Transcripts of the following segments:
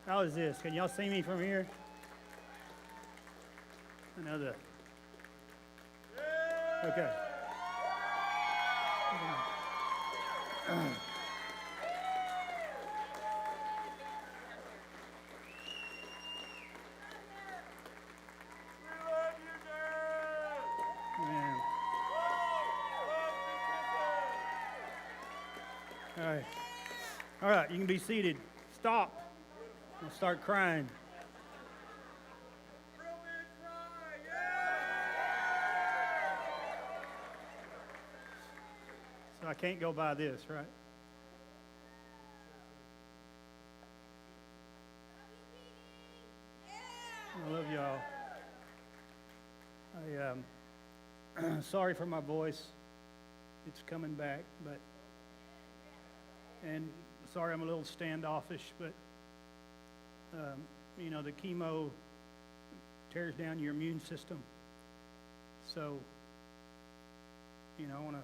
How is this? Can y'all see me from here? Another. Okay. Man. All right. All right, you can be seated. Stop. I'll start crying. So I can't go by this, right? I love y'all. Sorry for my voice. It's coming back, and sorry I'm a little standoffish, but the chemo tears down your immune system. So, I want to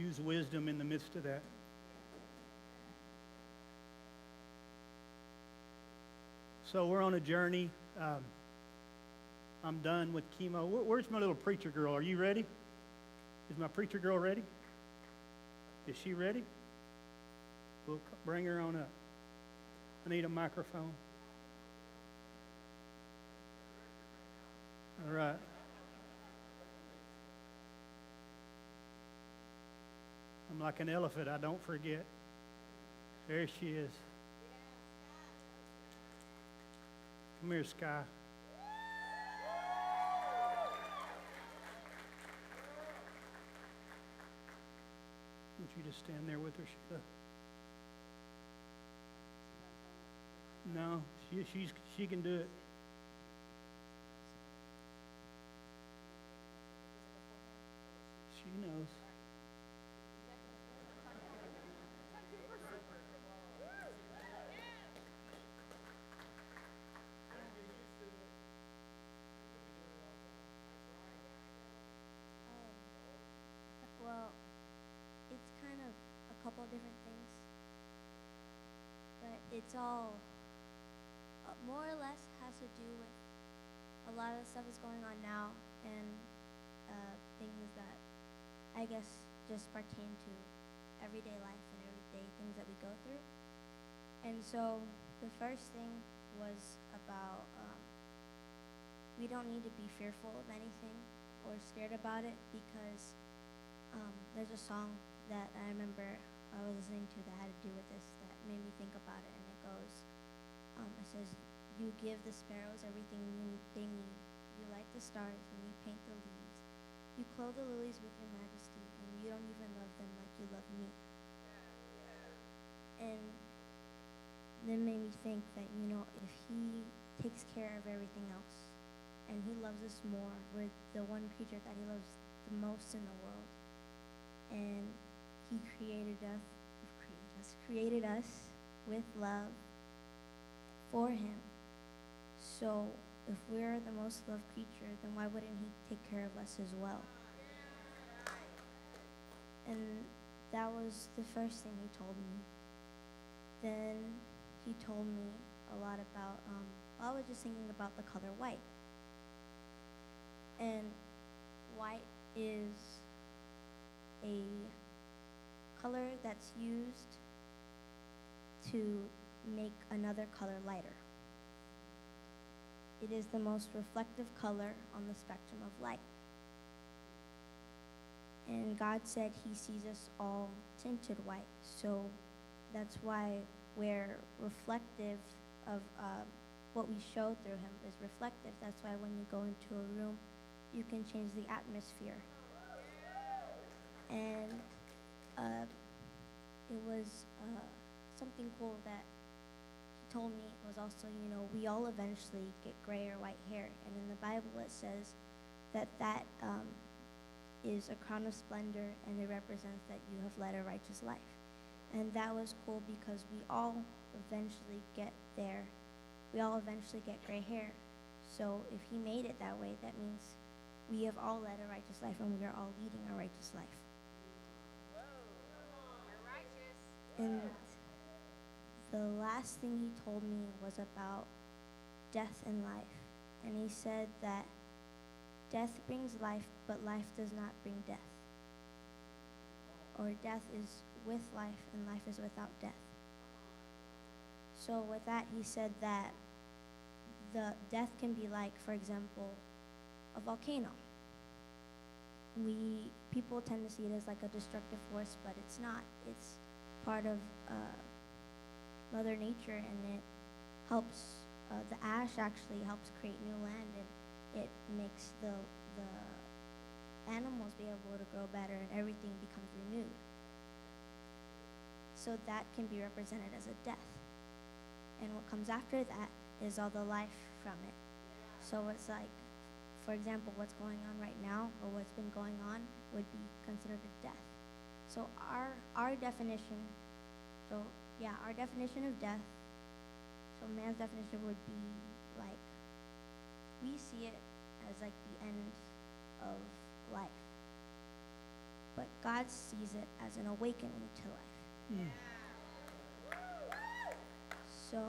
use wisdom in the midst of that. So we're on a journey. I'm done with chemo. Where's my little preacher girl? Are you ready? Is my preacher girl ready? Is she ready? We'll bring her on up. I need a microphone. All right. I'm like an elephant. I don't forget. There she is. Come here, Sky. I want you to stand there with her, Sheila. No, she can do it. She knows. Well, it's kind of a couple of different things, but it's all more or less has to do with a lot of the stuff that's going on now and things that I guess just pertain to everyday life and everyday things that we go through. And so the first thing was about we don't need to be fearful of anything or scared about it because there's a song that I remember I was listening to that had to do with this that made me think about it, and it goes, it says, "You give the sparrows everything they need. You light the stars and you paint the leaves. You clothe the lilies with your majesty, and you don't even love them like you love me." And then made me think that, if he takes care of everything else and he loves us more, we're the one creature that he loves the most in the world. And he created us with love for him. So if we're the most loved creature, then why wouldn't he take care of us as well? And that was the first thing he told me. Then he told me a lot about, I was just thinking about the color white. And white is a color that's used to make another color lighter. It is the most reflective color on the spectrum of light. And God said he sees us all tinted white. So that's why we're reflective of what we show through him is reflective. That's why when you go into a room, you can change the atmosphere. And it was something cool that he told me was also, we all eventually get gray or white hair. And in the Bible it says that is a crown of splendor, and it represents that you have led a righteous life. And that was cool because we all eventually get there. We all eventually get gray hair. So if he made it that way, that means we have all led a righteous life, and we are all leading a righteous life. And the last thing he told me was about death and life. And he said that death brings life, but life does not bring death. Or death is with life, and life is without death. So with that, he said that the death can be like, for example, a volcano. People tend to see it as like a destructive force, but it's not. It's part of Mother Nature, and it helps. The ash actually helps create new land, and it makes the animals be able to grow better, and everything becomes renewed. So that can be represented as a death. And what comes after that is all the life from it. So it's like, for example, what's going on right now, or what's been going on, would be considered a death. So our definition, our definition of death, so man's definition would be like, we see it as like the end of life. But God sees it as an awakening to life. So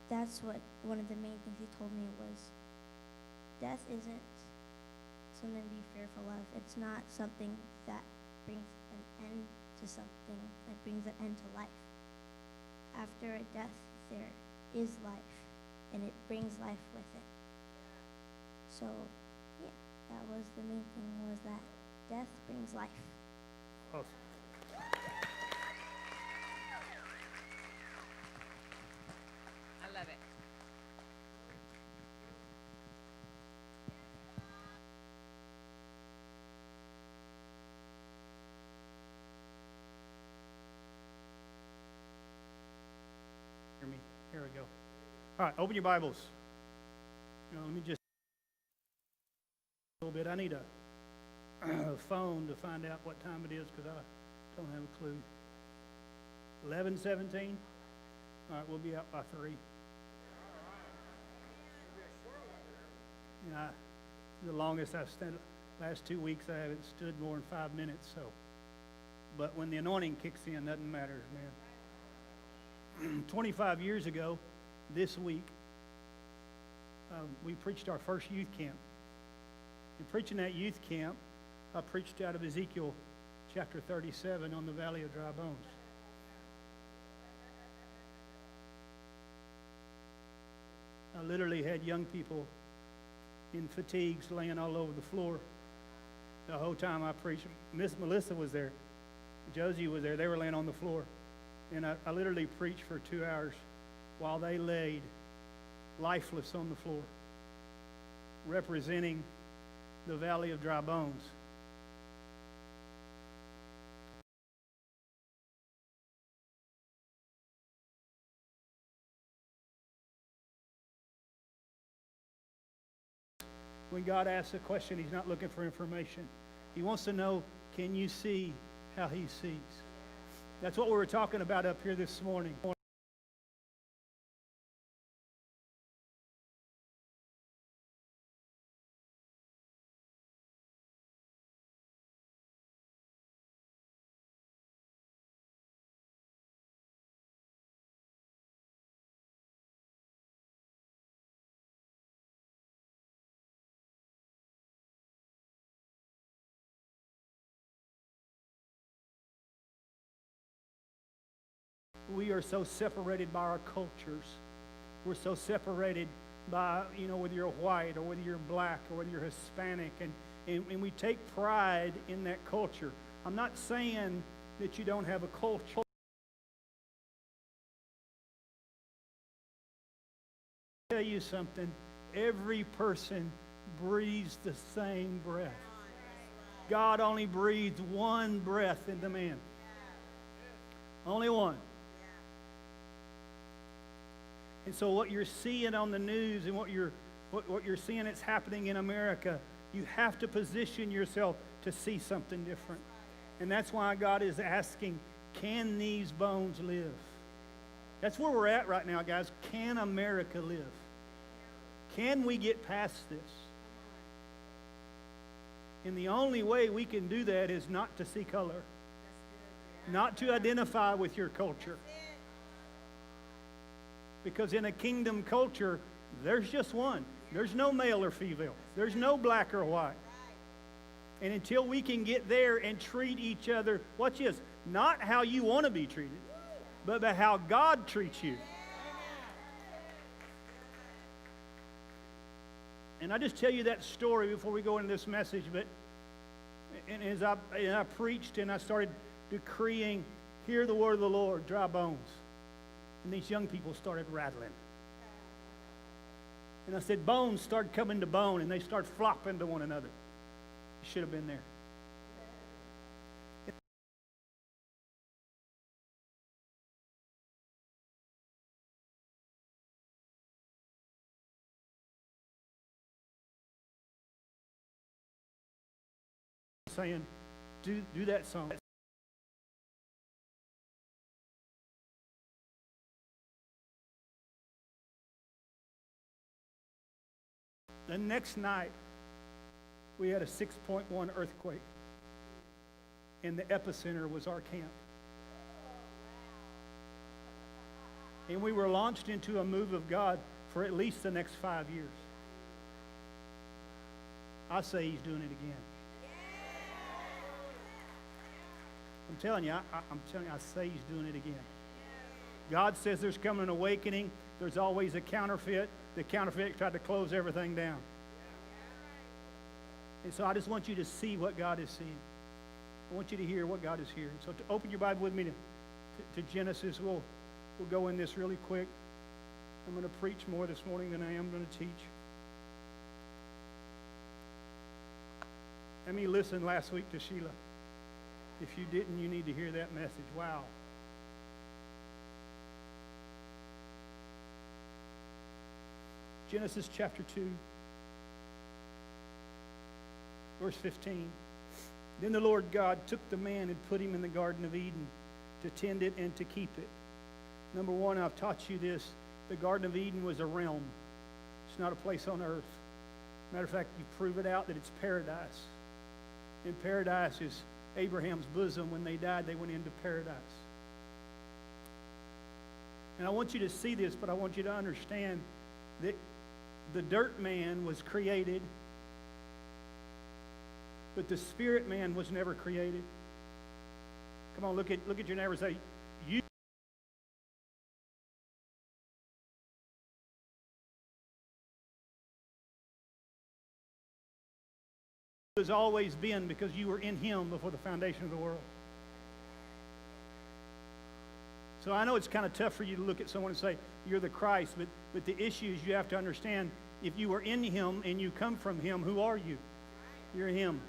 that's what one of the main things he told me was, death isn't something to be fearful of. It's not something that brings an end to something, that brings an end to life. After a death, there is life, and it brings life with it. So, yeah, that was the main thing, was that death brings life. Awesome. I love it. Hear me? Here we go. All right, open your Bibles. Let me just a little bit. I need a phone to find out what time it is, because I don't have a clue. 11:17. All right, we'll be out by 3. Yeah, the longest I've stood. Last 2 weeks I haven't stood more than 5 minutes. So, but when the anointing kicks in, nothing matters, man. 25 years ago, this week, we preached our first youth camp. In preaching that youth camp, I preached out of Ezekiel chapter 37 on the Valley of Dry Bones. I literally had young people in fatigues laying all over the floor the whole time I preached. Miss Melissa was there. Josie was there. They were laying on the floor. And I literally preached for 2 hours while they laid lifeless on the floor, representing the Valley of Dry Bones. When God asks a question, He's not looking for information. He wants to know, can you see how He sees? That's what we were talking about up here this morning. We are so separated by our cultures. We're so separated by, whether you're white or whether you're black or whether you're Hispanic, and we take pride in that culture. I'm not saying that you don't have a culture. I'll tell you something, every person breathes the same breath. God only breathed one breath into man. Only one. And so what you're seeing on the news and what you're seeing that's happening in America, you have to position yourself to see something different. And that's why God is asking, can these bones live? That's where we're at right now, guys. Can America live? Can we get past this? And the only way we can do that is not to see color, not to identify with your culture. Because in a kingdom culture, there's just one. There's no male or female. There's no black or white. And until we can get there and treat each other, watch this, not how you want to be treated, but by how God treats you. And I just tell you that story before we go into this message, but and as I preached and I started decreeing, hear the word of the Lord, dry bones. And these young people started rattling. And I said, bones start coming to bone, and they start flopping to one another. You should have been there. Saying, do that song. The next night, we had a 6.1 earthquake, and the epicenter was our camp. And we were launched into a move of God for at least the next 5 years. I say he's doing it again. I'm telling you, I say he's doing it again. God says there's coming an awakening. There's always a counterfeit. The counterfeit tried to close everything down. And so I just want you to see what God is seeing. I want you to hear what God is hearing. So to open your Bible with me to Genesis, we'll go in this really quick. I'm going to preach more this morning than I am going to teach. Let me listen last week to Sheila. If you didn't, you need to hear that message. Wow. Genesis chapter 2, verse 15. Then the Lord God took the man and put him in the Garden of Eden to tend it and to keep it. Number one, I've taught you this. The Garden of Eden was a realm. It's not a place on earth. Matter of fact, you prove it out that it's paradise. And paradise is Abraham's bosom. When they died, they went into paradise. And I want you to see this, but I want you to understand that the dirt man was created, but the spirit man was never created. Come on, look at your neighbor and say, you has always been, because you were in him before the foundation of the world. So I know it's kind of tough for you to look at someone and say, you're the Christ, but the issue is you have to understand, if you are in him and you come from him, who are you? You're him.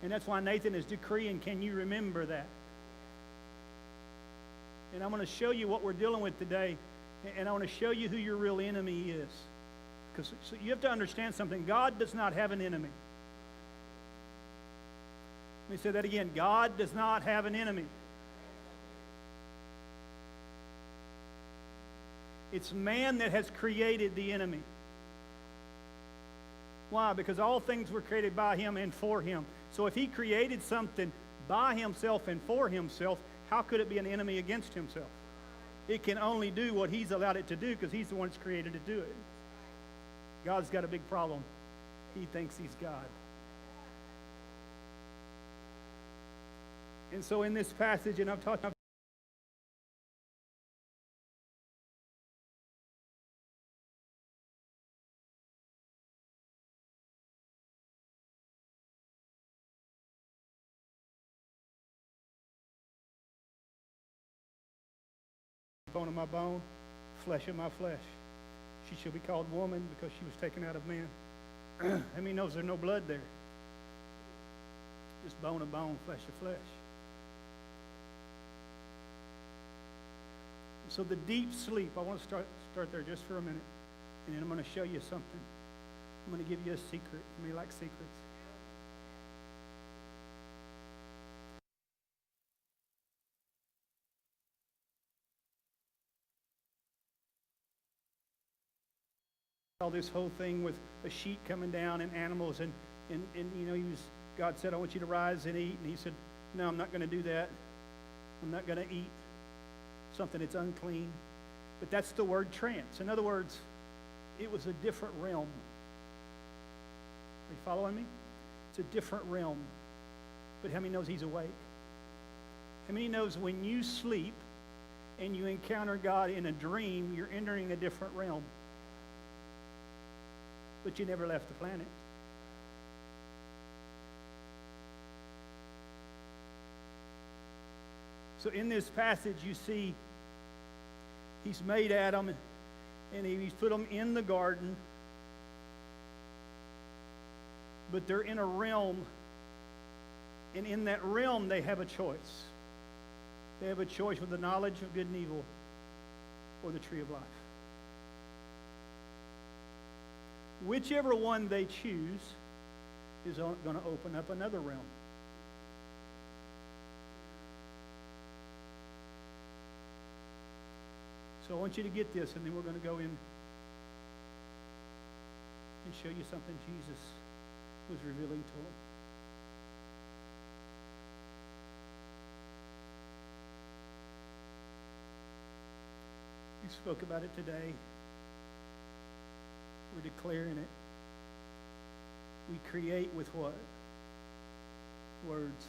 And that's why Nathan is decreeing, can you remember that? And I'm going to show you what we're dealing with today, and I want to show you who your real enemy is. Because so you have to understand something. God does not have an enemy. Let me say that again. God does not have an enemy. It's man that has created the enemy. Why? Because all things were created by him and for him. So if he created something by himself and for himself, how could it be an enemy against himself? It can only do what he's allowed it to do because he's the one that's created to do it. God's got a big problem. He thinks he's God. And so in this passage, and I've talked bone of my bone, flesh of my flesh. She shall be called woman because she was taken out of man. How many knows there's no blood there? Just bone of bone, flesh of flesh. So the deep sleep, I want to start there just for a minute. And then I'm going to show you something. I'm going to give you a secret. You may like secrets. All this whole thing with a sheet coming down and animals and you know, God said, I want you to rise and eat. And he said, no, I'm not going to do that. I'm not going to eat something that's unclean. But that's the word trance. In other words, it was a different realm. Are you following me? It's a different realm. But how many knows he's awake? How many knows when you sleep and you encounter God in a dream, you're entering a different realm? But you never left the planet. So in this passage, you see he's made Adam and he's put them in the garden, but they're in a realm, and in that realm they have a choice. They have a choice with the knowledge of good and evil or the tree of life. Whichever one they choose is going to open up another realm. So I want you to get this, and then we're going to go in and show you something Jesus was revealing to him. We spoke about it today. We're declaring it. We create with what? Words.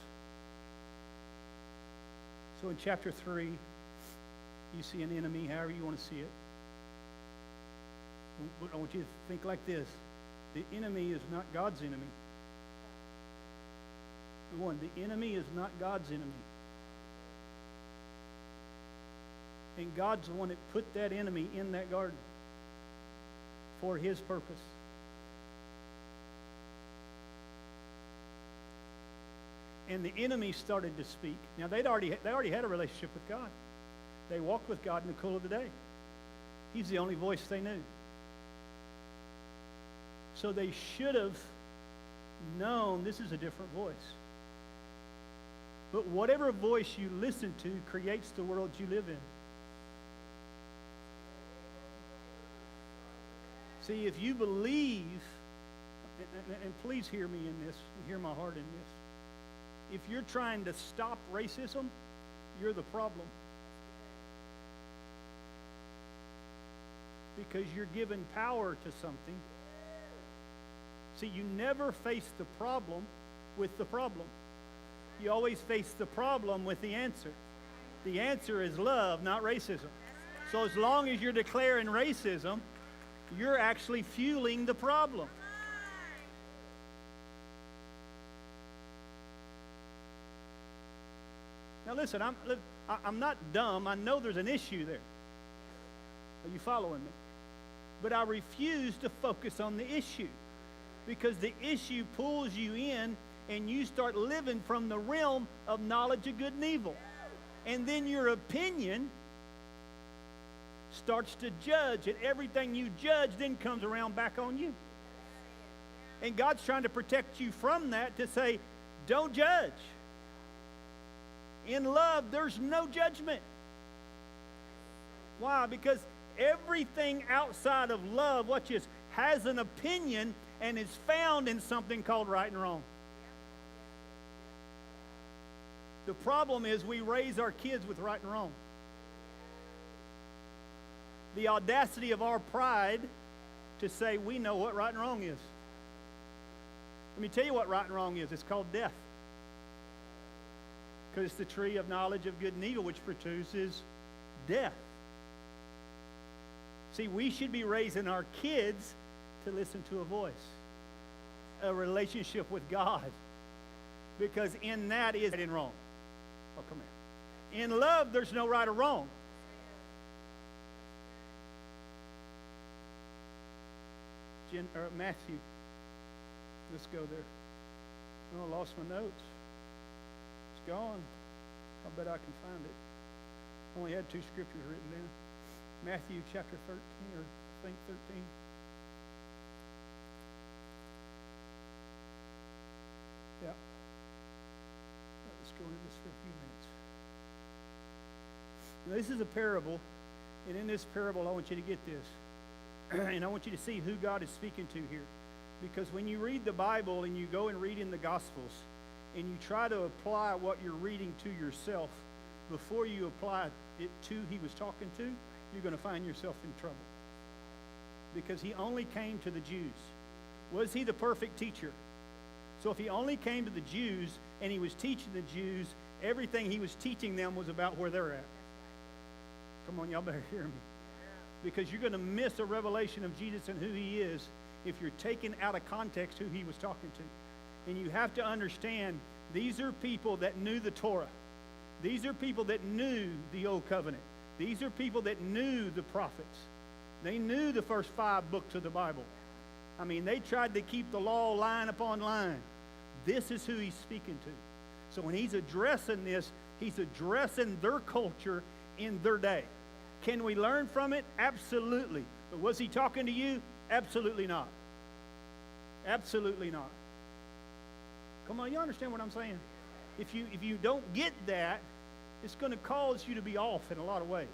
So in chapter 3, you see an enemy, however you want to see it. But I want you to think like this. The enemy is not God's enemy. Number one, the enemy is not God's enemy. And God's the one that put that enemy in that garden for his purpose. And the enemy started to speak. Now they already had a relationship with God. They walked with God in the cool of the day. He's the only voice they knew. So they should have known this is a different voice. But whatever voice you listen to creates the world you live in. See, if you believe, and please hear me in this, and hear my heart in this. If you're trying to stop racism, you're the problem. Because you're giving power to something. See, you never face the problem with the problem. You always face the problem with the answer. The answer is love, not racism. So as long as you're declaring racism, you're actually fueling the problem. Now listen, I'm not dumb. I know there's an issue there. Are you following me? But I refuse to focus on the issue, because the issue pulls you in and you start living from the realm of knowledge of good and evil. And then your opinion starts to judge, and everything you judge then comes around back on you. And God's trying to protect you from that, to say, don't judge. In love, there's no judgment. Why? Because everything outside of love, watch this, has an opinion and is found in something called right and wrong. The problem is we raise our kids with right and wrong. The audacity of our pride to say we know what right and wrong is. Let me tell you what right and wrong is. It's called death. Because it's the tree of knowledge of good and evil, which produces death. See, we should be raising our kids to listen to a voice, a relationship with God. Because in that is right and wrong. Oh, come here. In love, there's no right or wrong. Matthew. Let's go there. Oh, I lost my notes. It's gone. I bet I can find it. I only had 2 scriptures written down. Matthew chapter 13, or I think 13. Yeah. Let's go into this for a few minutes. Now, this is a parable, and in this parable, I want you to get this. And I want you to see who God is speaking to here. Because when you read the Bible and you go and read in the Gospels, and you try to apply what you're reading to yourself, before you apply it he was talking to, you're going to find yourself in trouble. Because he only came to the Jews. Was he the perfect teacher? So if he only came to the Jews and he was teaching the Jews, everything he was teaching them was about where they're at. Come on, y'all better hear me. Because you're going to miss a revelation of Jesus and who he is if you're taking out of context who he was talking to. And you have to understand, these are people that knew the Torah. These are people that knew the Old Covenant. These are people that knew the prophets. They knew the first 5 books of the Bible. I mean, they tried to keep the law line upon line. This is who he's speaking to. So when he's addressing this, he's addressing their culture in their day. Can we learn from it? Absolutely. But was he talking to you? Absolutely not. Absolutely not. Come on, you understand what I'm saying? If you don't get that, it's going to cause you to be off in a lot of ways.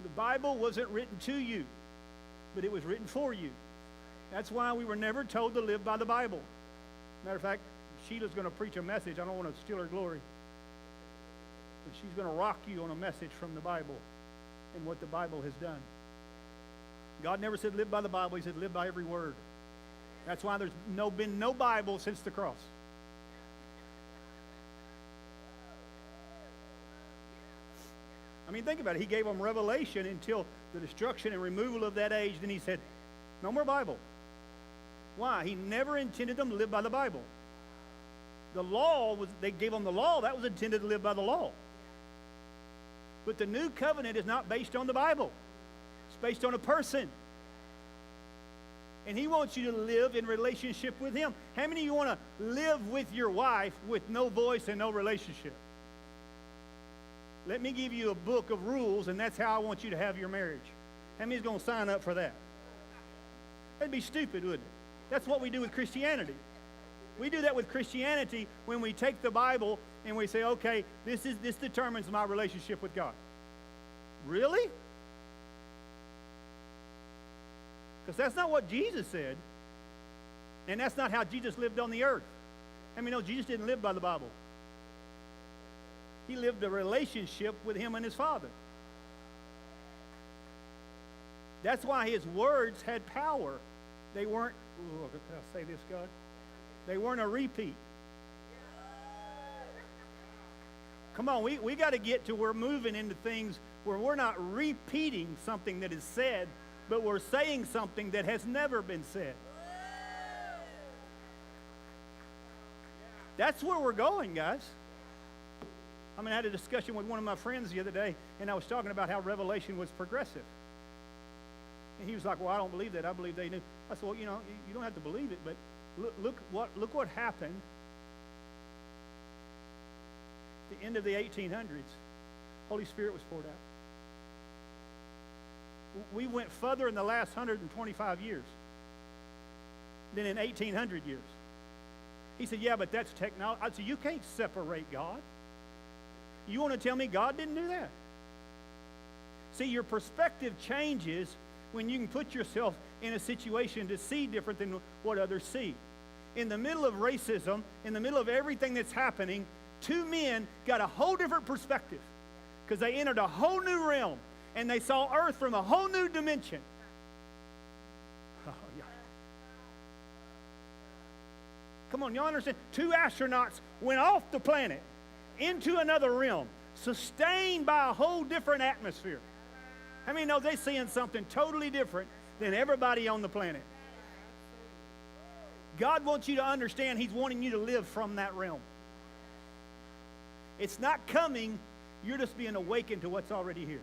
The Bible wasn't written to you, but it was written for you. That's why we were never told to live by the Bible. Matter of fact, Sheila's going to preach a message. I don't want to steal her glory. But she's going to rock you on a message from the Bible and what the Bible has done. God never said live by the Bible. He said live by every word. That's why there's been no Bible since the cross. I mean, think about it. He gave them revelation until the destruction and removal of that age. Then he said, no more Bible. Why? He never intended them to live by the Bible. The law they gave them the law. That was intended to live by the law. But the new covenant is not based on the Bible. It's based on a person. And he wants you to live in relationship with him. How many of you want to live with your wife with no voice and no relationship? Let me give you a book of rules, and that's how I want you to have your marriage. How many's going to sign up for that? That'd be stupid, wouldn't it? That's what we do with Christianity. We do that with Christianity when we take the Bible and we say, okay, this determines my relationship with God. Really? Because that's not what Jesus said. And that's not how Jesus lived on the earth. I mean, no, Jesus didn't live by the Bible. He lived a relationship with him and his Father. That's why his words had power. They weren't, can I say this, God? They weren't a repeat. Come on, we got to get to where we're moving into things where we're not repeating something that is said, but we're saying something that has never been said. That's where we're going, guys. I mean, I had a discussion with one of my friends the other day, and I was talking about how Revelation was progressive. And he was like, well, I don't believe that. I believe they knew. I said, well, you don't have to believe it, but look what happened at the end of the 1800s. Holy Spirit was poured out. We went further in the last 125 years than in 1800 years. He said, yeah, but that's technology. I said, you can't separate God. You want to tell me God didn't do that? See, your perspective changes when you can put yourself in a situation to see different than what others see. In the middle of racism, in the middle of everything that's happening, 2 men got a whole different perspective because they entered a whole new realm and they saw Earth from a whole new dimension. Oh, yeah. Come on, y'all understand? 2 astronauts went off the planet into another realm, sustained by a whole different atmosphere. How many know they're seeing something totally different than everybody on the planet? God wants you to understand he's wanting you to live from that realm. It's not coming, you're just being awakened to what's already here.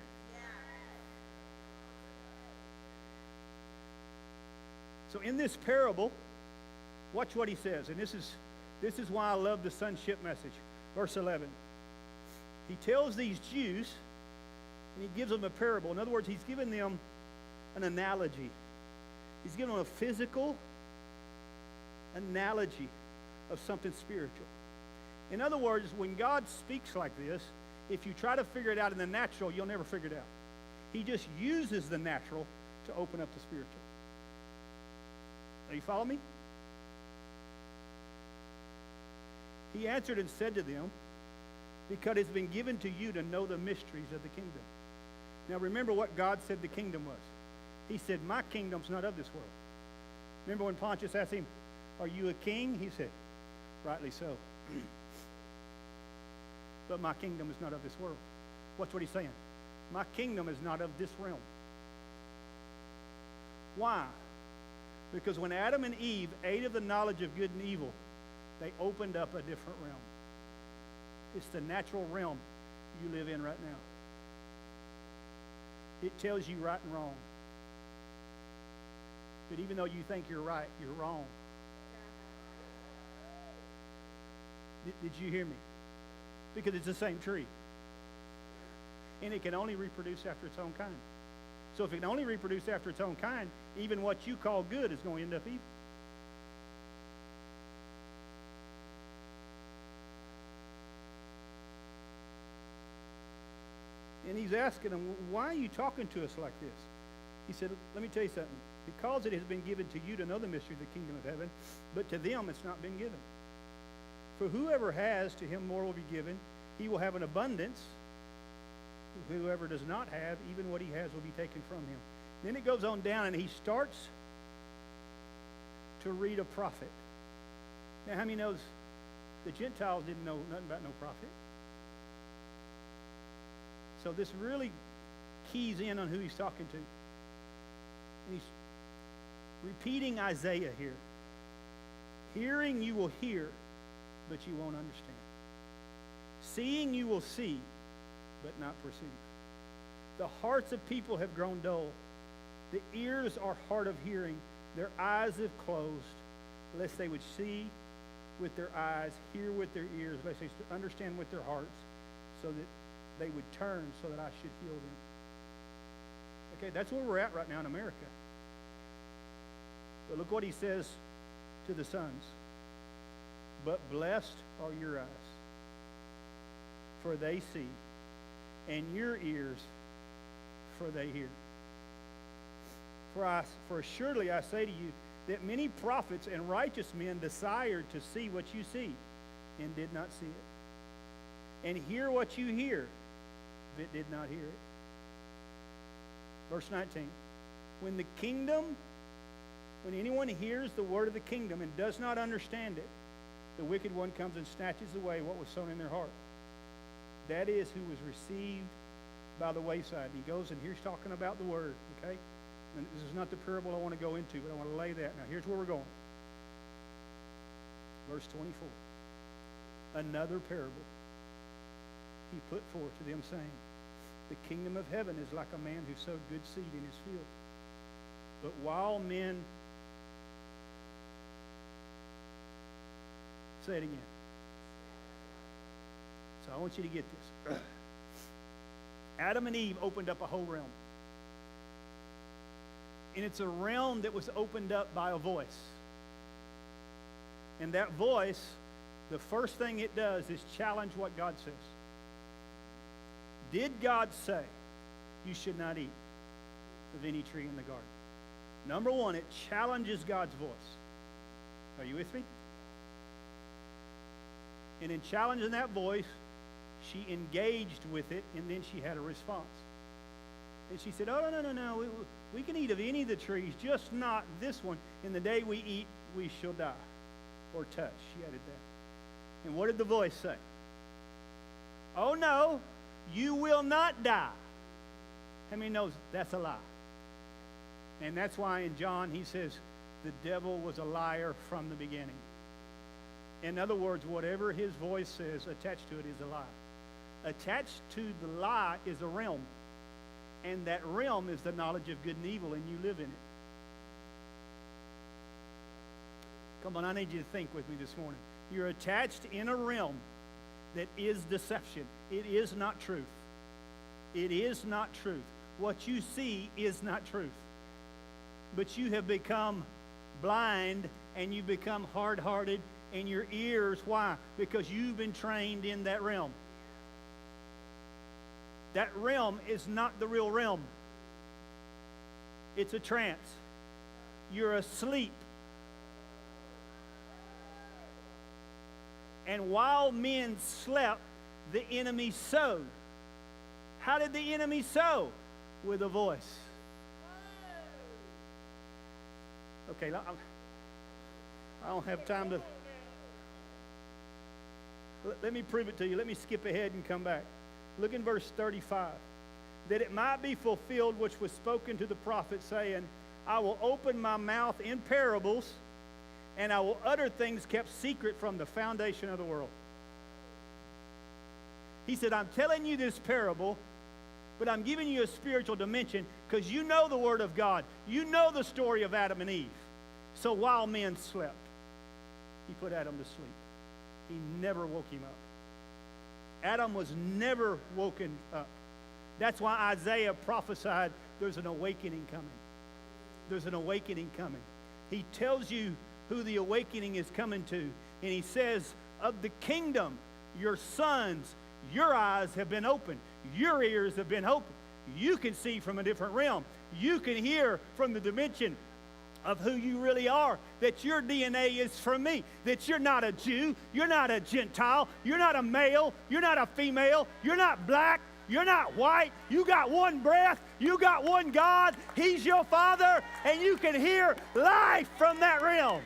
So in this parable, watch what he says, and this is why I love the sonship message. Verse 11. He tells these Jews, and he gives them a parable. In other words, he's giving them an analogy. He's giving them a physical analogy of something spiritual. In other words, when God speaks like this, if you try to figure it out in the natural, you'll never figure it out. He just uses the natural to open up the spiritual. Are you following me? He answered and said to them, because it's been given to you to know the mysteries of the kingdom. Now remember what God said the kingdom was. He said, my kingdom's not of this world. Remember when Pontius asked him, are you a king? He said, rightly so. But my kingdom is not of this world. Watch what he's saying. My kingdom is not of this realm. Why? Because when Adam and Eve ate of the knowledge of good and evil, they opened up a different realm. It's the natural realm you live in right now. It tells you right and wrong. But even though you think you're right, you're wrong. Did you hear me? Because it's the same tree. And it can only reproduce after its own kind. So if it can only reproduce after its own kind, even what you call good is going to end up evil. And he's asking them, why are you talking to us like this? He said, let me tell you something. Because it has been given to you to know the mystery of the kingdom of heaven, but to them it's not been given. For whoever has, to him more will be given. He will have an abundance. Whoever does not have, even what he has will be taken from him. Then it goes on down and he starts to read a prophet. Now, how many knows the Gentiles didn't know nothing about no prophet? So this really keys in on who he's talking to. And he's repeating Isaiah here. Hearing you will hear, but you won't understand. Seeing you will see, but not perceive. The hearts of people have grown dull. The ears are hard of hearing. Their eyes have closed, lest they would see with their eyes, hear with their ears, lest they understand with their hearts, so that they would turn so that I should heal them. Okay, that's where we're at right now in America. But look what he says to the sons. But blessed are your eyes, for they see, and your ears, for they hear. For surely I say to you that many prophets and righteous men desired to see what you see, and did not see it, and hear what you hear, but did not hear it. Verse 19. When anyone hears the word of the kingdom and does not understand it, the wicked one comes and snatches away what was sown in their heart. That is who was received by the wayside. He goes and here's talking about the word, okay? And this is not the parable I want to go into, but I want to lay that. Now here's where we're going. Verse 24. Another parable he put forth to them, saying, the kingdom of heaven is like a man who sowed good seed in his field. But while men... Say it again. So I want you to get this. Adam and Eve opened up a whole realm. And it's a realm that was opened up by a voice. And that voice, the first thing it does is challenge what God says. Did God say you should not eat of any tree in the garden? Number one, it challenges God's voice. Are you with me? And in challenging that voice, she engaged with it, and then she had a response. And she said, oh, no. We can eat of any of the trees, just not this one. And the day we eat, we shall die. Or touch, she added that. And what did the voice say? Oh, no, you will not die. How many knows that's a lie? And that's why in John he says, the devil was a liar from the beginning. In other words, whatever his voice says, attached to it is a lie. Attached to the lie is a realm. And that realm is the knowledge of good and evil, and you live in it. Come on, I need you to think with me this morning. You're attached in a realm that is deception. It is not truth. It is not truth. What you see is not truth. But you have become blind, and you become hard-hearted, and your ears, why? Because you've been trained in that realm. That realm is not the real realm. It's a trance. You're asleep. And while men slept, the enemy sowed. How did the enemy sow? With a voice. Okay, I don't have time to... Let me prove it to you. Let me skip ahead and come back. Look in verse 35. That it might be fulfilled which was spoken to the prophet, saying, I will open my mouth in parables, and I will utter things kept secret from the foundation of the world. He said, I'm telling you this parable, but I'm giving you a spiritual dimension because you know the Word of God. You know the story of Adam and Eve. So while men slept, he put Adam to sleep. He never woke him up. Adam was never woken up. That's why Isaiah prophesied there's an awakening coming. There's an awakening coming. He tells you who the awakening is coming to. And he says, of the kingdom, your sons, your eyes have been opened. Your ears have been opened. You can see from a different realm. You can hear from the dimension of who you really are, that your DNA is from me, that you're not a Jew, you're not a Gentile, you're not a male, you're not a female, you're not black, you're not white, you got one breath, you got one God, He's your Father, and you can hear life from that realm.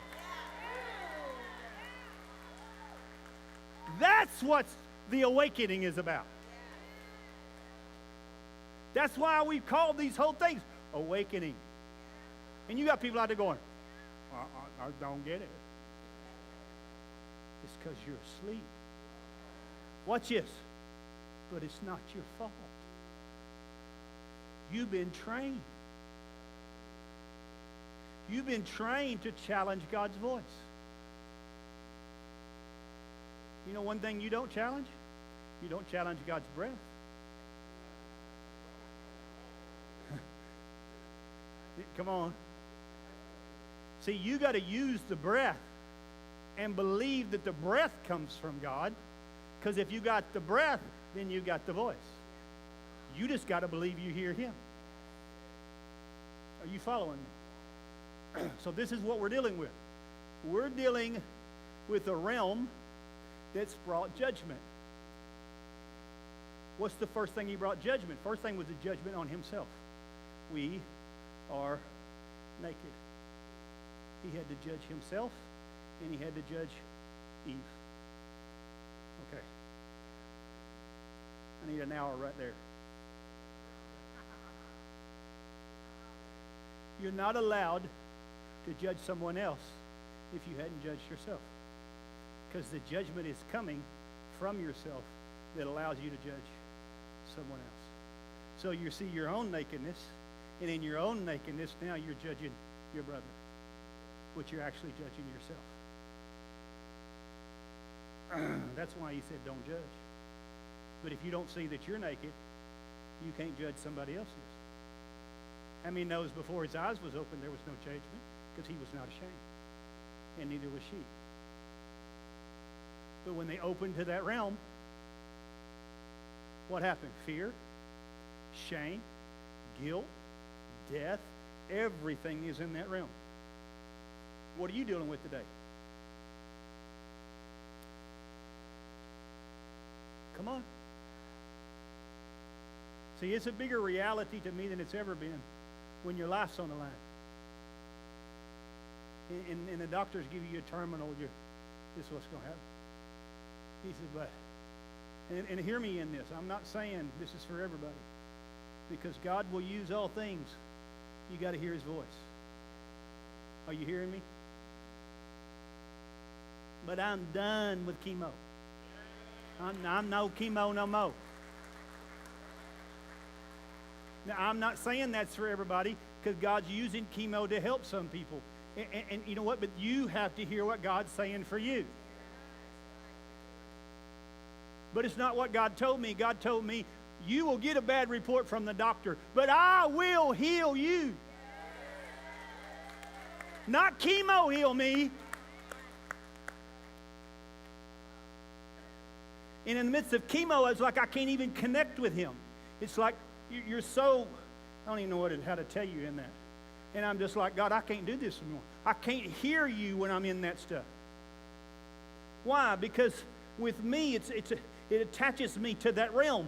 That's what the awakening is about. That's why we've called these whole things awakening. And you got people out there going, I don't get it. It's because you're asleep. Watch this. But it's not your fault. You've been trained. You've been trained to challenge God's voice. You know one thing you don't challenge? You don't challenge God's breath. Come on. See, you got to use the breath and believe that the breath comes from God, because if you got the breath, then you got the voice. You just got to believe you hear Him. Are you following me? So this is what we're dealing with. We're dealing with a realm that's brought judgment. What's the first thing He brought judgment? First thing was the judgment on Himself. We are naked. He had to judge Himself, and He had to judge Eve. Okay. I need an hour right there. You're not allowed to judge someone else if you hadn't judged yourself, because the judgment is coming from yourself that allows you to judge someone else. So you see your own nakedness, and in your own nakedness, now you're judging your brother, but you're actually judging yourself. That's why He said don't judge. But if you don't see that you're naked, you can't judge somebody else's. How many knows before his eyes was open there was no judgment? Because he was not ashamed, and neither was she. But when they opened to that realm, what happened? Fear, shame, guilt, death, everything is in that realm. What are you dealing with today? Come on. See, it's a bigger reality to me than it's ever been when your life's on the line. And the doctors give you a terminal, this is what's going to happen. He said, but, and hear me in this. I'm not saying this is for everybody, because God will use all things. You got to hear His voice. Are you hearing me? But I'm done with chemo. I'm no chemo no more. Now, I'm not saying that's for everybody, because God's using chemo to help some people. And you know what? But you have to hear what God's saying for you. But it's not what God told me. God told me, you will get a bad report from the doctor, but I will heal you. Not chemo heal me. And in the midst of chemo, it's like I can't even connect with Him. It's like you're so, I don't even know how to tell you in that. And I'm just like, God, I can't do this anymore. I can't hear you when I'm in that stuff. Why? Because with me, It attaches me to that realm.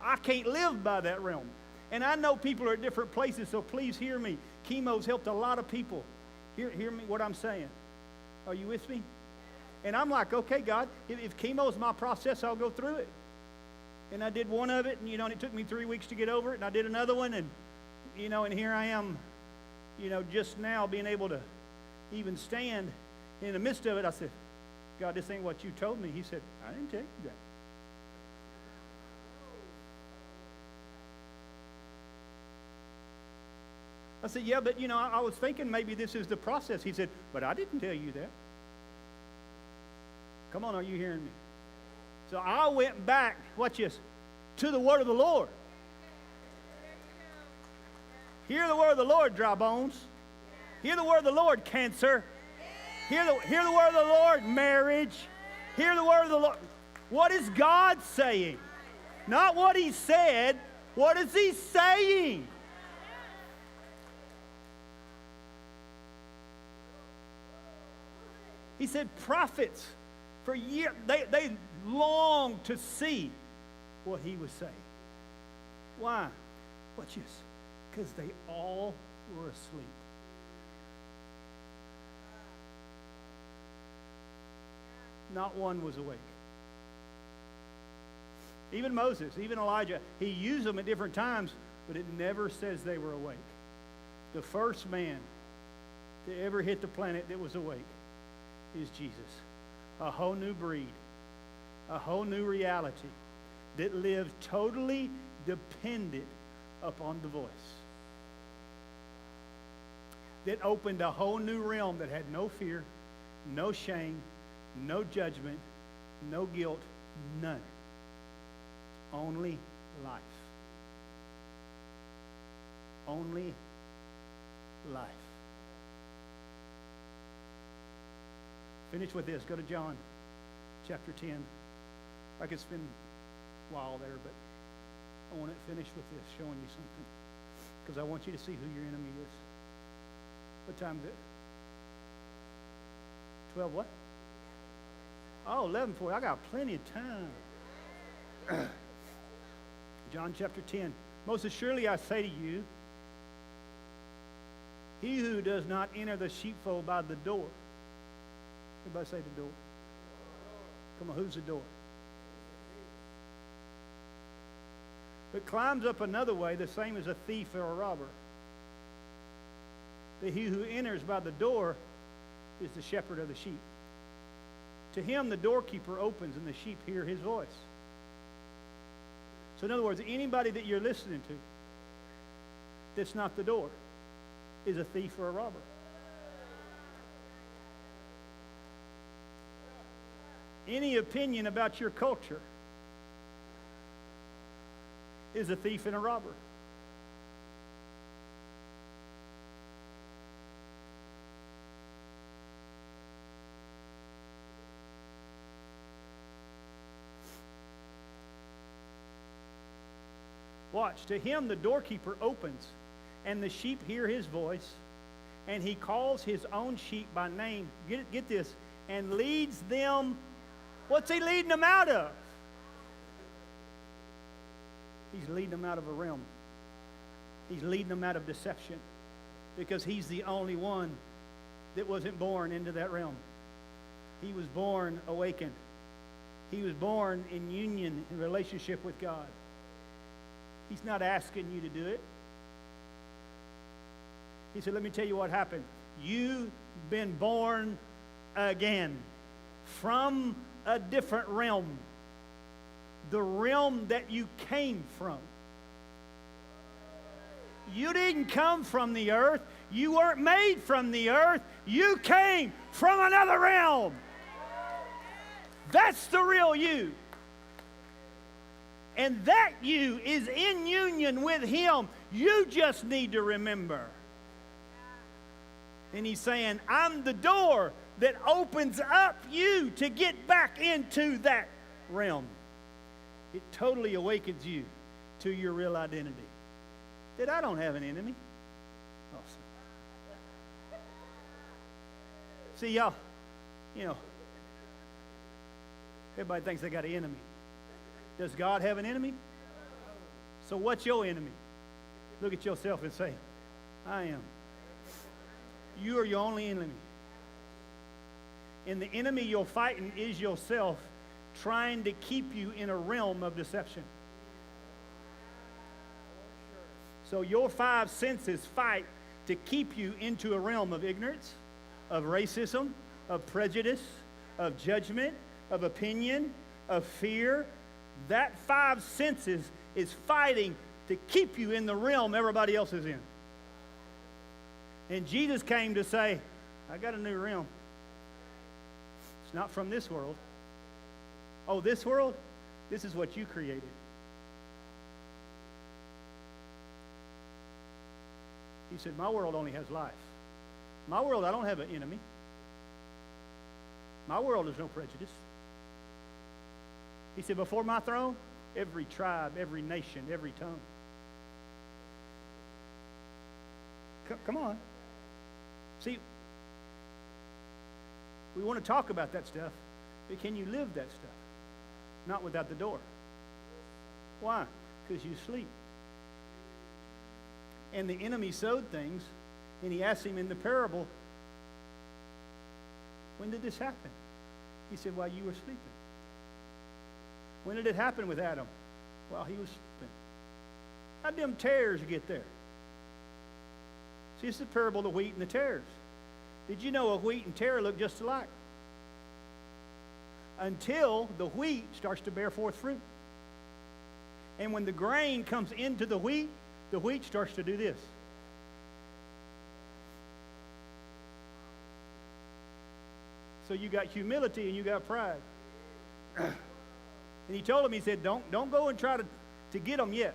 I can't live by that realm. And I know people are at different places, so please hear me. Chemo's helped a lot of people. Hear me what I'm saying. Are you with me? And I'm like, okay, God, if chemo is my process, I'll go through it. And I did one of it, and, and it took me 3 weeks to get over it, and I did another one, and, and here I am, just now being able to even stand in the midst of it. I said, God, this ain't what you told me. He said, I didn't tell you that. I said, yeah, but, I was thinking maybe this is the process. He said, but I didn't tell you that. Come on, are you hearing me? So I went back, watch this, to the word of the Lord. Hear the word of the Lord, dry bones. Hear the word of the Lord, cancer. Hear the word of the Lord, marriage. Hear the word of the Lord. What is God saying? Not what he said. What is he saying? He said prophets for years, they longed to see what he was saying. Why? Watch this. Because they all were asleep. Not one was awake. Even Moses, even Elijah, he used them at different times, but it never says they were awake. The first man to ever hit the planet that was awake is Jesus. A whole new breed, a whole new reality that lived totally dependent upon the voice. That opened a whole new realm that had no fear, no shame, no judgment, no guilt, none. Only life. Only life. Finish with this. Go to John chapter 10. I could spend a while there, but I want to finish with this, showing you something. Because I want you to see who your enemy is. What time is it? 12 what? Oh, 11:40. I got plenty of time. John chapter 10. Most assuredly I say to you, he who does not enter the sheepfold by the door. Everybody say the door. Come on, who's the door? But climbs up another way, the same as a thief or a robber. But he who enters by the door is the shepherd of the sheep. To him the doorkeeper opens, and the sheep hear his voice. So in other words, anybody that you're listening to that's not the door is a thief or a robber. Any opinion about your culture is a thief and a robber. Watch. To him the doorkeeper opens, and the sheep hear his voice, and he calls his own sheep by name. Get this. And leads them. What's he leading them out of? He's leading them out of a realm. He's leading them out of deception, because he's the only one that wasn't born into that realm. He was born awakened. He was born in union, in relationship with God. He's not asking you to do it. He said, let me tell you what happened. You've been born again from a different realm. The realm that you came from. You didn't come from the earth. You weren't made from the earth. You came from another realm. That's the real you. And that you is in union with him. You just need to remember. And he's saying, I'm the door that opens up you to get back into that realm. It totally awakens you to your real identity. That I don't have an enemy. Awesome. See, y'all, Everybody thinks they got an enemy. Does God have an enemy? So what's your enemy? Look at yourself and say, I am. You are your only enemy. And the enemy you're fighting is yourself, trying to keep you in a realm of deception. So your five senses fight to keep you into a realm of ignorance, of racism, of prejudice, of judgment, of opinion, of fear. That five senses is fighting to keep you in the realm everybody else is in. And Jesus came to say, I got a new realm. It's not from this world. Oh, this world? This is what you created. He said, my world only has life. My world, I don't have an enemy. My world is no prejudice. He said, before my throne, every tribe, every nation, every tongue. Come on. See, we want to talk about that stuff, but can you live that stuff? Not without the door. Why? Because you sleep. And the enemy sowed things, and he asked him in the parable, when did this happen? He said, while you were sleeping. When did it happen with Adam? While he was sleeping. How'd them tares get there? See, it's the parable of the wheat and the tares. Did you know a wheat and tare look just alike? Until the wheat starts to bear forth fruit. And when the grain comes into the wheat starts to do this. So you got humility and you got pride. And he told him, he said, don't go and try to get them yet.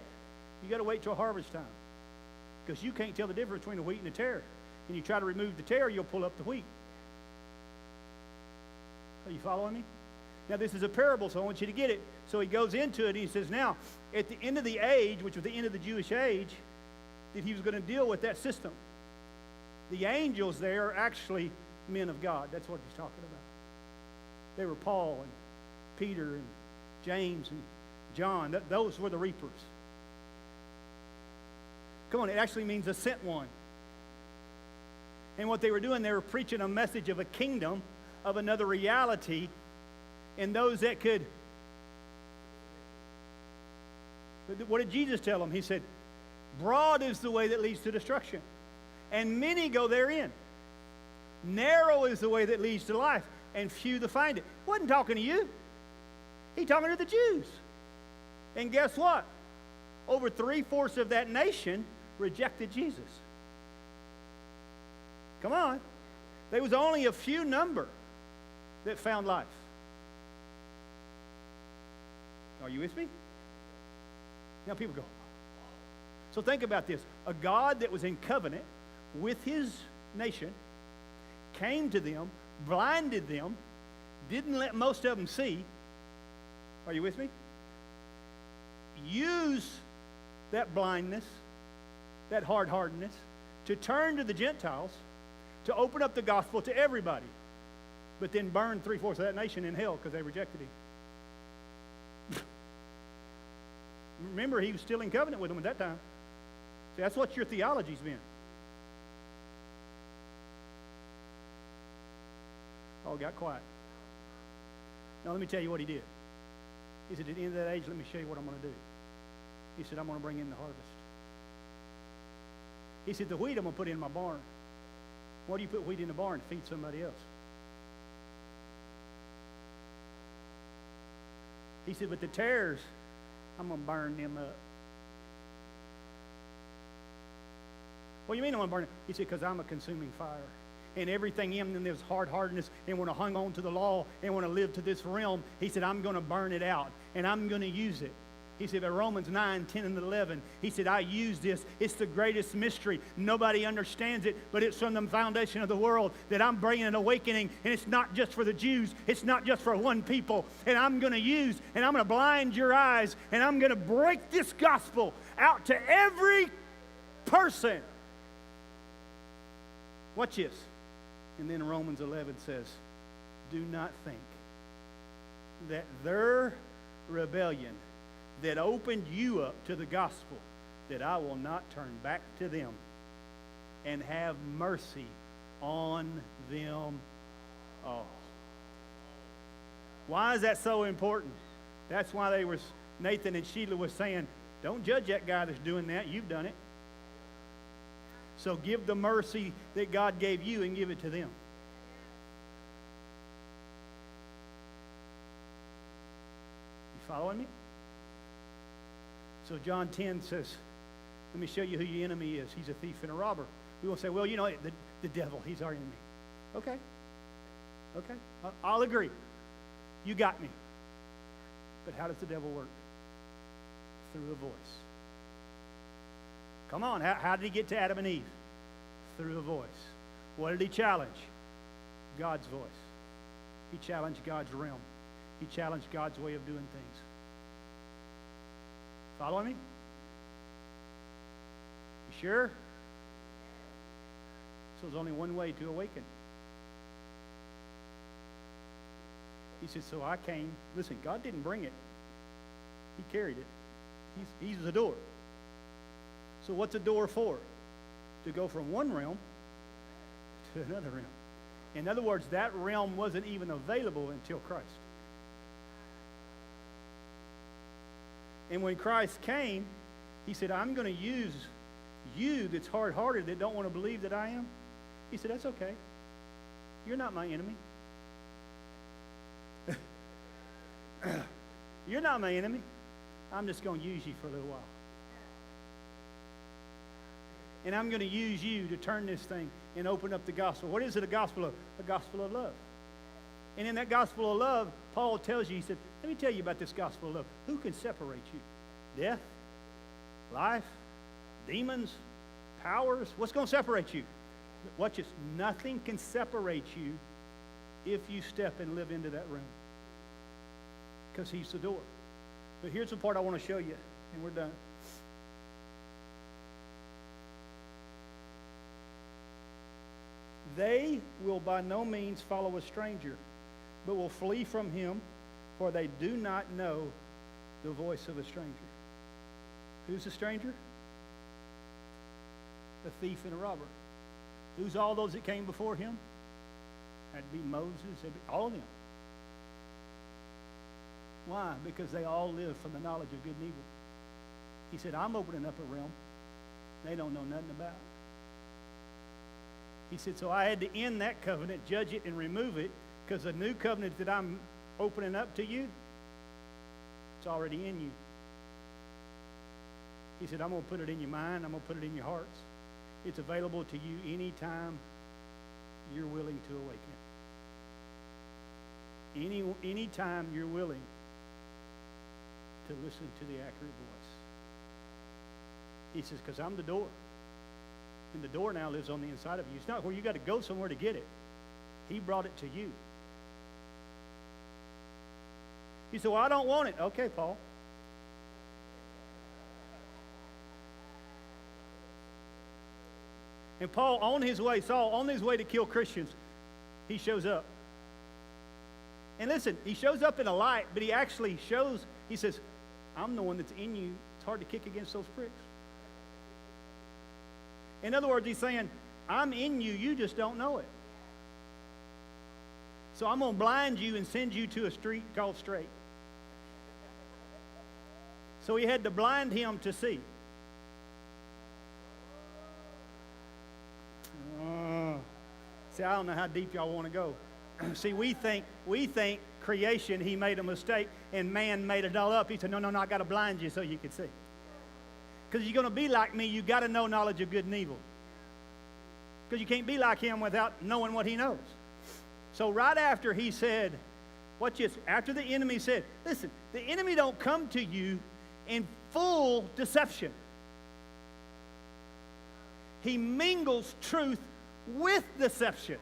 You got to wait till harvest time. Because you can't tell the difference between the wheat and the tare. And you try to remove the tare, you'll pull up the wheat. Are you following me? Now this is a parable, so I want you to get it. So he goes into it and he says, now, at the end of the age, which was the end of the Jewish age, that he was going to deal with that system. The angels there are actually men of God. That's what he's talking about. They were Paul and Peter and James and John. Those were the reapers. Come on, it actually means a sent one. And what they were doing, they were preaching a message of a kingdom, of another reality, and those that could. What did Jesus tell them? He said, broad is the way that leads to destruction, and many go therein. Narrow is the way that leads to life, and few that find it. He wasn't talking to you. He talking to the Jews. And guess what? Over 3/4 of that nation rejected Jesus. Come on. There was only a few number that found life. Are you with me? Now people go, so think about this. A God that was in covenant with his nation came to them, blinded them, didn't let most of them see. Are you with me? Use that blindness, that hard-heartedness, to turn to the Gentiles, to open up the gospel to everybody, but then burn 3/4 of that nation in hell because they rejected him. Remember, he was still in covenant with them at that time. See, that's what your theology's been. All got quiet. Now, let me tell you what he did. He said, at the end of that age, let me show you what I'm going to do. He said, I'm going to bring in the harvest. He said, the wheat I'm going to put in my barn. Why do you put wheat in the barn? To feed somebody else. He said, but the tares, I'm going to burn them up. What do you mean I'm going to burn it? He said, because I'm a consuming fire. And everything in them, there's hard-heartedness and want to hang on to the law and want to live to this realm. He said, I'm going to burn it out and I'm going to use it. He said, in Romans 9, 10, and 11, he said, I use this. It's the greatest mystery. Nobody understands it, but it's from the foundation of the world that I'm bringing an awakening, and it's not just for the Jews. It's not just for one people. And I'm going to use, and I'm going to blind your eyes, and I'm going to break this gospel out to every person. Watch this. And then Romans 11 says, do not think that their rebellion that opened you up to the gospel, that I will not turn back to them and have mercy on them all. Why is that so important? That's why Nathan and Sheila was saying, don't judge that guy that's doing that. You've done it. So give the mercy that God gave you and give it to them. You following me? So John 10 says, let me show you who your enemy is. He's a thief and a robber. We will say, well, you know, the devil, he's our enemy. Okay. Okay. I'll agree. You got me. But how does the devil work? Through a voice. Come on, how did he get to Adam and Eve? Through a voice. What did he challenge? God's voice. He challenged God's realm. He challenged God's way of doing things. Follow me? You sure? So there's only one way to awaken. He said, so I came. Listen, God didn't bring it. He carried it. He's the door. So what's a door for? To go from one realm to another realm. In other words, that realm wasn't even available until Christ. And when Christ came, he said, I'm going to use you that's hard-hearted, that don't want to believe that I am. He said, that's okay. You're not my enemy. You're not my enemy. I'm just going to use you for a little while. And I'm going to use you to turn this thing and open up the gospel. What is it a gospel of? A gospel of love. And in that gospel of love, Paul tells you, he said, let me tell you about this gospel of love. Who can separate you? Death? Life? Demons? Powers? What's going to separate you? Watch this. Nothing can separate you if you step and live into that room. Because he's the door. But here's the part I want to show you, and we're done. They will by no means follow a stranger, but will flee from him, for they do not know the voice of a stranger. Who's the stranger? A thief and a robber. Who's all those that came before him? That'd be Moses, all of them. Why? Because they all live from the knowledge of good and evil. He said, I'm opening up a realm they don't know nothing about. He said, so I had to end that covenant, judge it, and remove it, because the new covenant that I'm opening up to you, it's already in you. He said, I'm going to put it in your mind. I'm going to put it in your hearts. It's available to you anytime you're willing to awaken. Anytime you're willing to listen to the accurate voice. He says, because I'm the door. And the door now lives on the inside of you. It's not where you got to go somewhere to get it. He brought it to you. You say, well, I don't want it. Okay, Paul. And Paul, Saul, on his way to kill Christians, he shows up. And listen, he shows up in a light, but he actually shows, he says, I'm the one that's in you. It's hard to kick against those pricks. In other words, he's saying, I'm in you, you just don't know it. So I'm going to blind you and send you to a street called straight. So he had to blind him to see. See, I don't know how deep y'all want to go. See, we think creation, he made a mistake, and man made it all up. He said, no, I got to blind you so you can see. Because you're going to be like me, you got to know knowledge of good and evil. Because you can't be like him without knowing what he knows. So right after he said, watch this, after the enemy said, listen, the enemy don't come to you in full deception. He mingles truth with deception.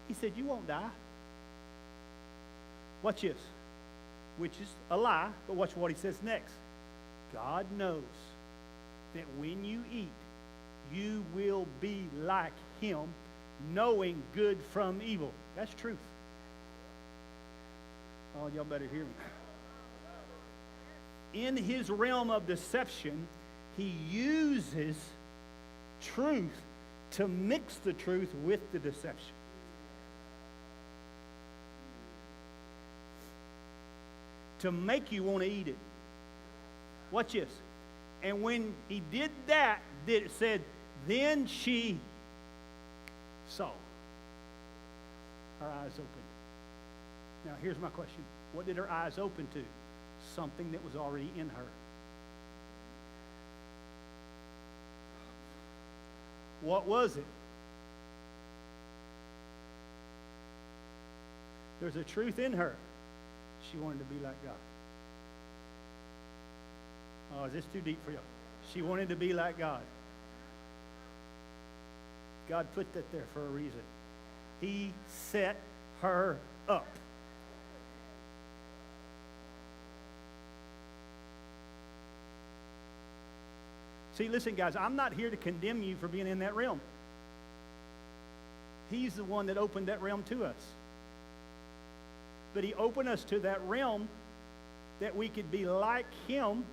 He said, you won't die. Watch this, which is a lie, but watch what he says next. God knows that when you eat, you will be like him, knowing good from evil. That's truth. Oh, y'all better hear me. In his realm of deception, he uses truth to mix the truth with the deception. To make you want to eat it. Watch this. And when he did that, it said, then she saw. Her eyes opened. Now, here's my question. What did her eyes open to? Something that was already in her. What was it? There's a truth in her. She wanted to be like God. Oh, is this too deep for you? She wanted to be like God. God put that there for a reason. He set her up. See, listen, guys, I'm not here to condemn you for being in that realm. He's the one that opened that realm to us. But he opened us to that realm that we could be like him.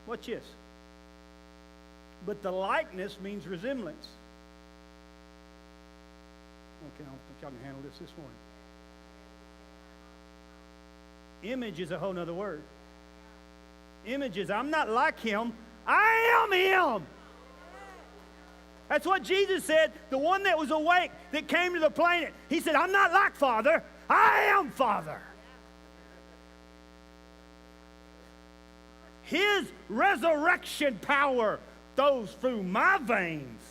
Watch this. But the likeness means resemblance. Okay, I don't think y'all can handle this morning. Image is a whole nother word. Image is, I'm not like him, I am him. That's what Jesus said, the one that was awake, that came to the planet. He said, I'm not like Father, I am Father. His resurrection power flows through my veins.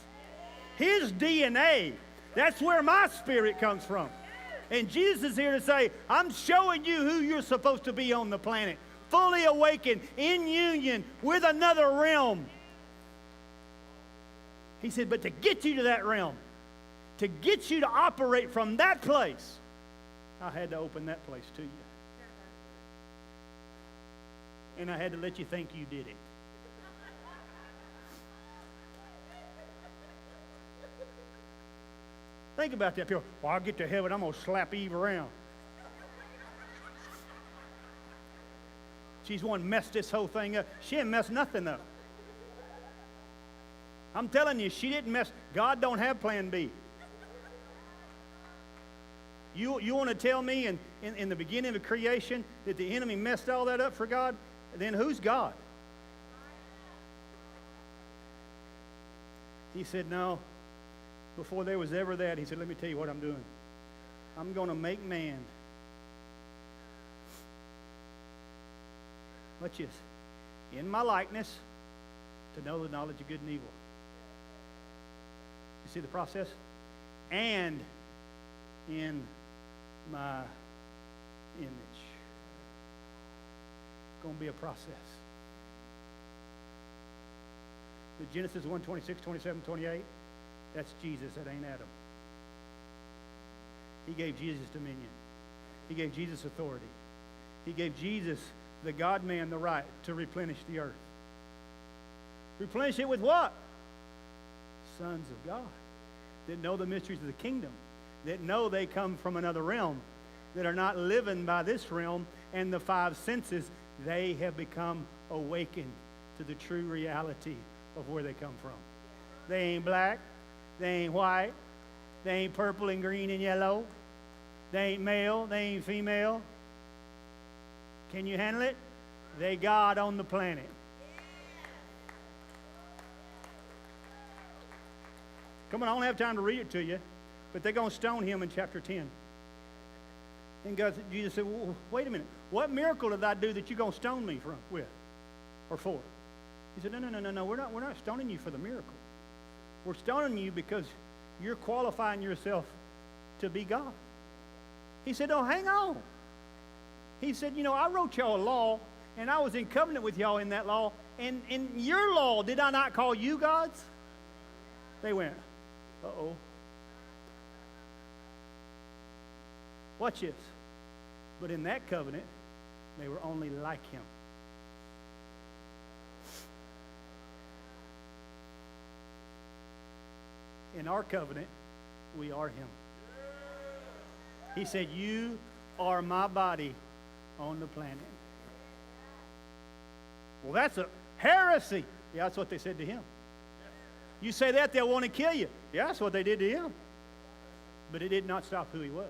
His DNA, that's where my spirit comes from. And Jesus is here to say, I'm showing you who you're supposed to be on the planet. Fully awakened, in union with another realm. He said, but to get you to that realm, to get you to operate from that place, I had to open that place to you. And I had to let you think you did it. Think about that. People, well, I'll get to heaven, I'm going to slap Eve around. She's one messed this whole thing up. She didn't mess nothing up. I'm telling you, she didn't mess. God don't have plan B. You want to tell me in the beginning of creation that the enemy messed all that up for God? Then who's God? He said, no. Before there was ever that, he said, let me tell you what I'm doing. I'm going to make man. Watch this. In my likeness, to know the knowledge of good and evil. You see the process? And in my image. It's going to be a process. The Genesis 1, 26, 27, 28, that's Jesus. That ain't Adam. He gave Jesus dominion. He gave Jesus authority. He gave Jesus, the God-man, the right to replenish the earth. Replenish it with what? Sons of God that know the mysteries of the kingdom, that know they come from another realm, that are not living by this realm and the five senses. They have become awakened to the true reality of where they come from. They ain't black. They ain't white. They ain't purple and green and yellow. They ain't male. They ain't female. Can you handle it? They God on the planet. Come on, I don't have time to read it to you, but they're going to stone him in chapter 10. And Jesus said, well, wait a minute. What miracle did I do that you're going to stone me with or for? He said, no. We're not stoning you for the miracle. We're stoning you because you're qualifying yourself to be God. He said, oh, hang on. He said, I wrote y'all a law, and I was in covenant with y'all in that law, and in your law, did I not call you gods? They went, uh-oh. Watch this. But in that covenant, they were only like him. In our covenant, we are him. He said, you are my body on the planet. Well, that's a heresy. Yeah, that's what they said to him. You say that, they'll want to kill you. Yeah, that's what they did to him. But it did not stop who he was.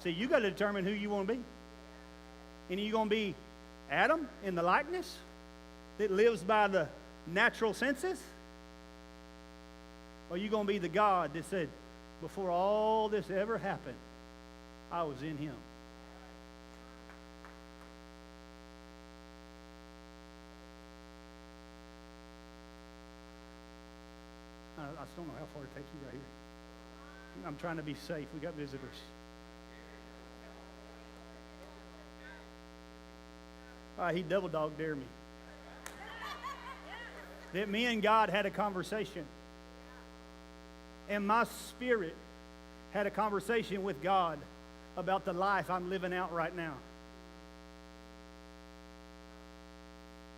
See, you got to determine who you want to be. And are you going to be Adam in the likeness that lives by the natural senses? Or are you going to be the God that said, before all this ever happened, I was in him? I just don't know how far to take you right here. I'm trying to be safe. We got visitors. He double dog dared me. That me and God had a conversation. And my spirit had a conversation with God about the life I'm living out right now.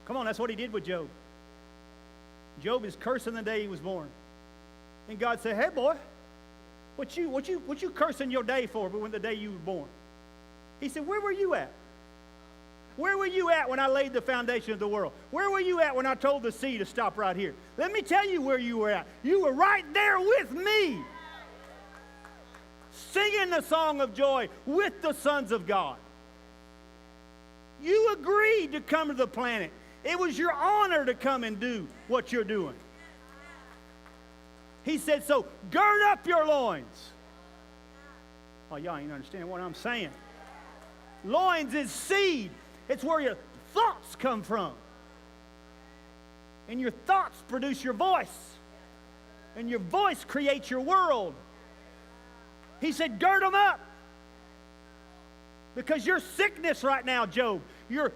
Come on, that's what he did with Job. Job is cursing the day he was born. And God said, hey boy, what you cursing your day for when the day you were born? He said, where were you at? Where were you at when I laid the foundation of the world? Where were you at when I told the sea to stop right here? Let me tell you where you were at. You were right there with me, singing the song of joy with the sons of God. You agreed to come to the planet. It was your honor to come and do what you're doing. He said, so gird up your loins. Oh, y'all ain't understanding what I'm saying. Loins is seed. It's where your thoughts come from. And your thoughts produce your voice. And your voice creates your world. He said, gird them up. Because your sickness right now, Job,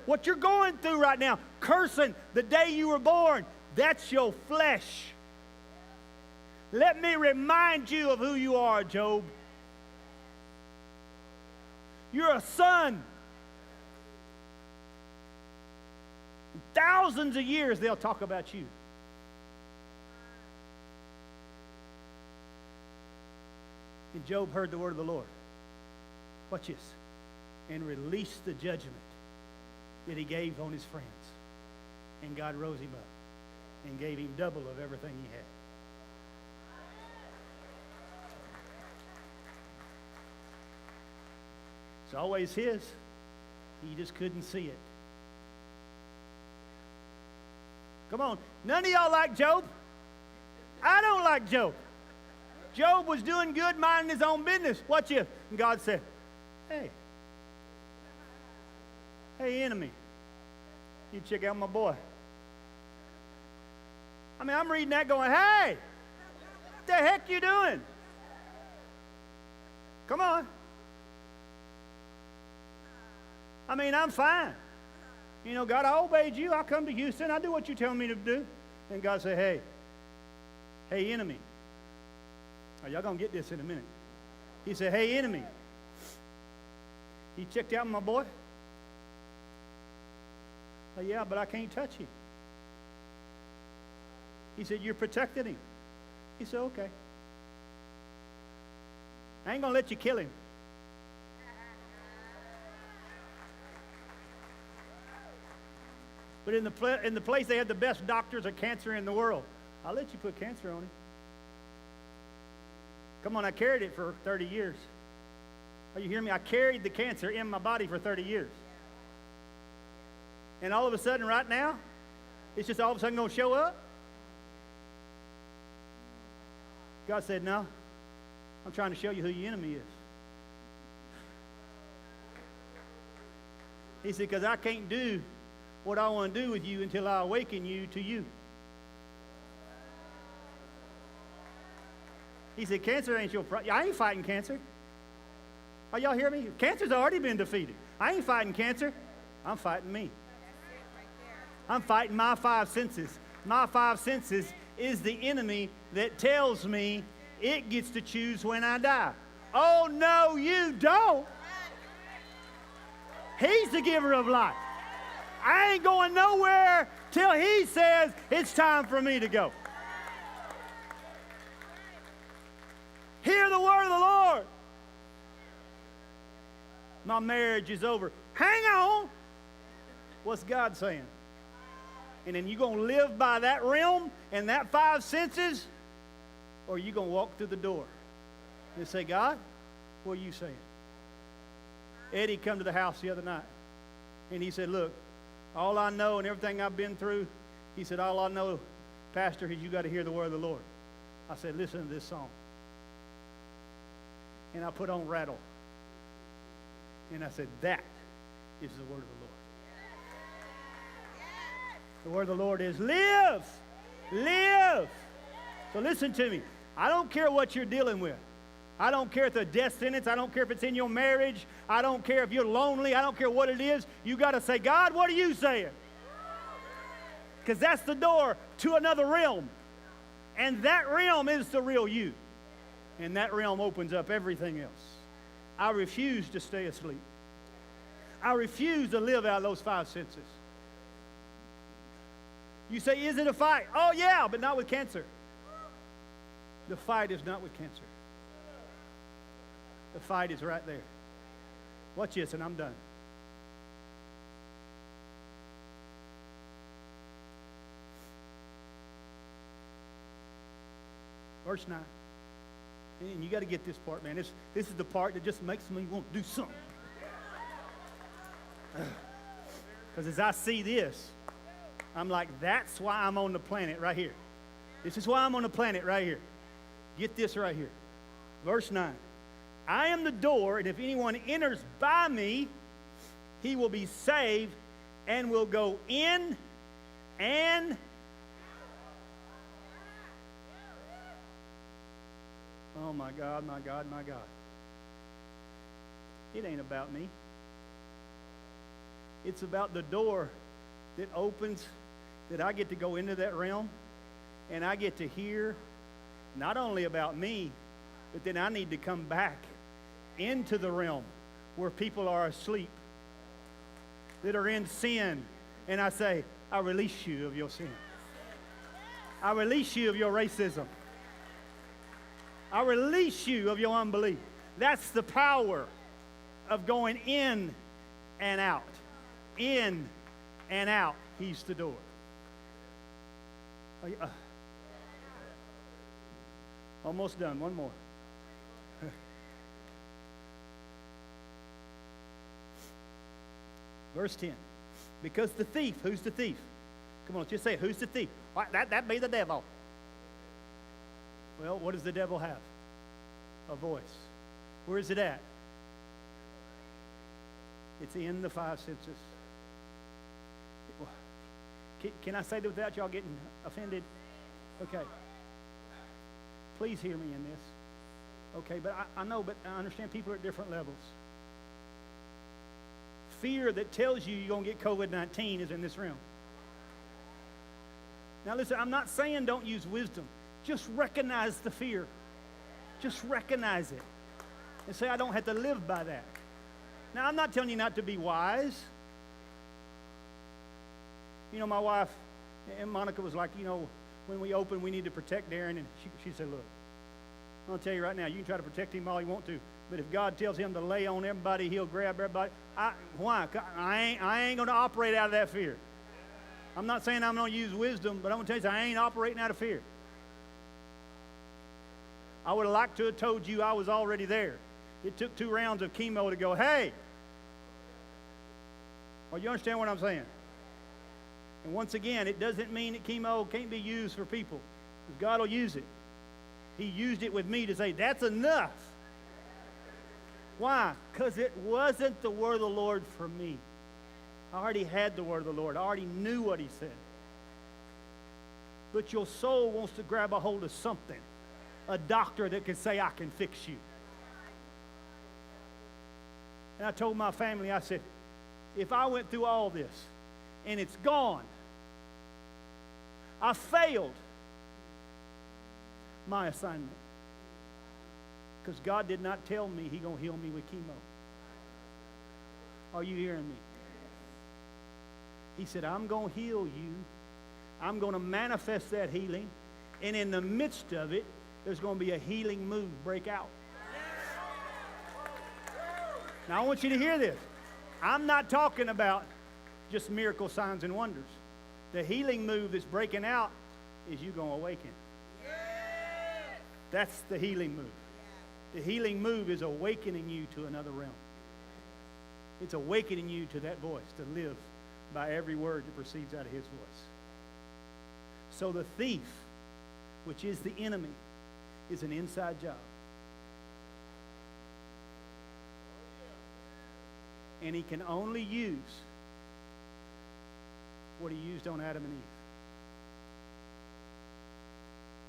what you're going through right now, cursing the day you were born, that's your flesh. Let me remind you of who you are, Job. You're a son. In thousands of years, they'll talk about you. And Job heard the word of the Lord. Watch this. And released the judgment that he gave on his friends. And God rose him up and gave him double of everything he had. It's always his. He just couldn't see it. Come on. None of y'all like Job. I don't like Job. Job was doing good, minding his own business. Watch this. And God said, hey, enemy, you check out my boy. I mean, I'm reading that going, hey, what the heck you doing? Come on. I mean, I'm fine. You know, God, I obeyed you. I come to Houston. I do what you tell me to do. And God said, hey, enemy. Oh, y'all going to get this in a minute. He said, hey, enemy. You checked out my boy? Oh, yeah, but I can't touch him. He said, you're protecting him. He said, okay. I ain't going to let you kill him. But in the place they had the best doctors of cancer in the world, I'll let you put cancer on him. Come on, I carried it for 30 years. Oh, you hear me? I carried the cancer in my body for 30 years. And all of a sudden, right now, it's just all of a sudden going to show up? God said, no, I'm trying to show you who your enemy is. He said, because I can't do what I want to do with you until I awaken you to you. He said, cancer ain't your problem. I ain't fighting cancer. Oh, y'all hear me? Cancer's already been defeated. I ain't fighting cancer. I'm fighting me. I'm fighting my five senses. My five senses is the enemy that tells me it gets to choose when I die. Oh, no, you don't. He's the giver of life. I ain't going nowhere till he says it's time for me to go. Hear the word My marriage is over. Hang on. What's God saying? And then you going to live by that realm and that five senses, or you going to walk through the door and say, God, what are you saying? Eddie come to the house the other night, and he said, look, all I know and everything I've been through, he said, all I know, Pastor, is you got to hear the word of the Lord. I said, listen to this song. And I put on Rattle. And I said, that is the word of the Lord. The word of the Lord is live. Live. So listen to me. I don't care what you're dealing with. I don't care if it's a death sentence. I don't care if it's in your marriage. I don't care if you're lonely. I don't care what it is. You got to say, God, what are you saying? Because that's the door to another realm. And that realm is the real you. And that realm opens up everything else. I refuse to stay asleep. I refuse to live out those five senses. You say, is it a fight? Oh, yeah, but not with cancer. The fight is not with cancer. The fight is right there. Watch this, and I'm done. Verse 9. And you got to get this part, man. This is the part that just makes me want to do something. Because as I see this, I'm like, that's why I'm on the planet right here. This is why I'm on the planet right here. Get this right here. Verse 9. I am the door, and if anyone enters by me, he will be saved and will go in and oh, my God, my God, my God. It ain't about me. It's about the door that opens, that I get to go into that realm, and I get to hear not only about me, but then I need to come back into the realm where people are asleep, that are in sin, and I say, I release you of your sin. I release you of your racism. I release you of your unbelief. That's the power of going in and out. In and out. He's the door. Almost done. One more. Verse 10. Because the thief, who's the thief? Come on, just say it. Who's the thief? All right, that be the devil. Well, what does the devil have? A voice. Where is it at? It's in the five senses. Can I say that without y'all getting offended? Okay. Please hear me in this. Okay, but I know, but I understand people are at different levels. Fear that tells you you're going to get COVID-19 is in this realm. Now listen, I'm not saying don't use wisdom. Just recognize the fear. Just recognize it. And say, I don't have to live by that. Now, I'm not telling you not to be wise. You know, my wife, and Monica was like, you know, when we open, we need to protect Darren. And she said, look, I'm going to tell you right now, you can try to protect him all you want to, but if God tells him to lay on everybody, he'll grab everybody. Why? I ain't going to operate out of that fear. I'm not saying I'm going to use wisdom, but I'm going to tell you, I ain't operating out of fear. I would have liked to have told you I was already there. It took 2 rounds of chemo to go, hey. Well, you understand what I'm saying? And once again, it doesn't mean that chemo can't be used for people. Because God will use it. He used it with me to say, that's enough. Why? Because it wasn't the word of the Lord for me. I already had the word of the Lord. I already knew what he said. But your soul wants to grab a hold of something. A doctor that can say, I can fix you. And I told my family, I said, if I went through all this and it's gone, I failed my assignment. Because God did not tell me he's going to heal me with chemo. Are you hearing me? He said, I'm going to heal you. I'm going to manifest that healing. And in the midst of it, there's going to be a healing move break out. Now I want you to hear this. I'm not talking about just miracle signs and wonders. The healing move that's breaking out is you going to awaken. That's the healing move. The healing move is awakening you to another realm. It's awakening you to that voice, to live by every word that proceeds out of his voice. So the thief, which is the enemy, is an inside job. And he can only use what he used on Adam and Eve.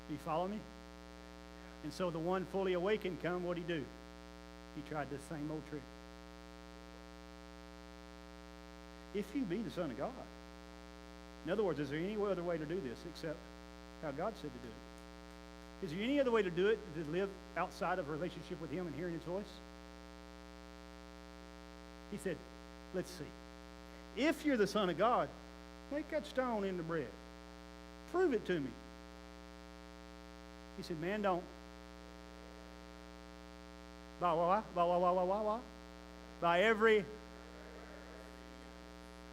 Do you follow me? And so the one fully awakened come, what'd he do? He tried the same old trick. If you be the Son of God. In other words, is there any other way to do this except how God said to do it? Is there any other way to do it, to live outside of a relationship with him and hearing his voice? He said, let's see. If you're the Son of God, make that stone into bread. Prove it to me. He said, man, don't. By every.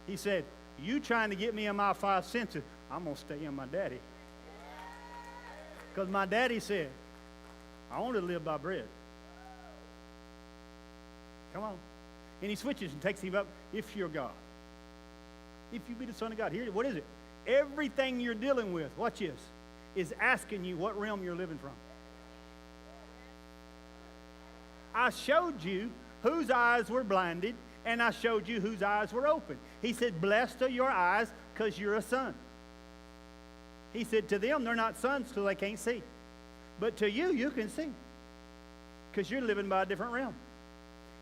He said, you trying to get me in my five senses, I'm going to stay in my daddy. Because my daddy said, I want to live by bread. Come on. And he switches and takes him up, if you're God. If you be the Son of God. Here, what is it? Everything you're dealing with, watch this, is asking you what realm you're living from. I showed you whose eyes were blinded, and I showed you whose eyes were open. He said, blessed are your eyes because you're a son. He said, to them, they're not sons till they can't see. But to you, you can see. Because you're living by a different realm.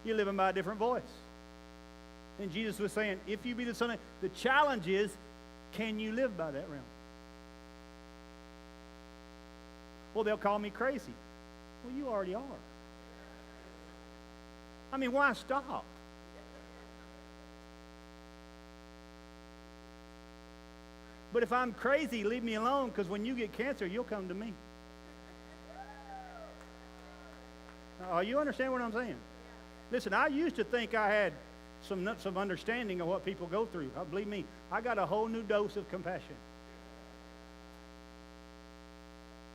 You're living by a different voice. And Jesus was saying, if you be the Son of God, the challenge is, can you live by that realm? Well, they'll call me crazy. Well, you already are. I mean, why stop? But if I'm crazy, leave me alone, because when you get cancer, you'll come to me. You understand what I'm saying? Listen, I used to think I had some understanding of what people go through. Believe me, I got a whole new dose of compassion.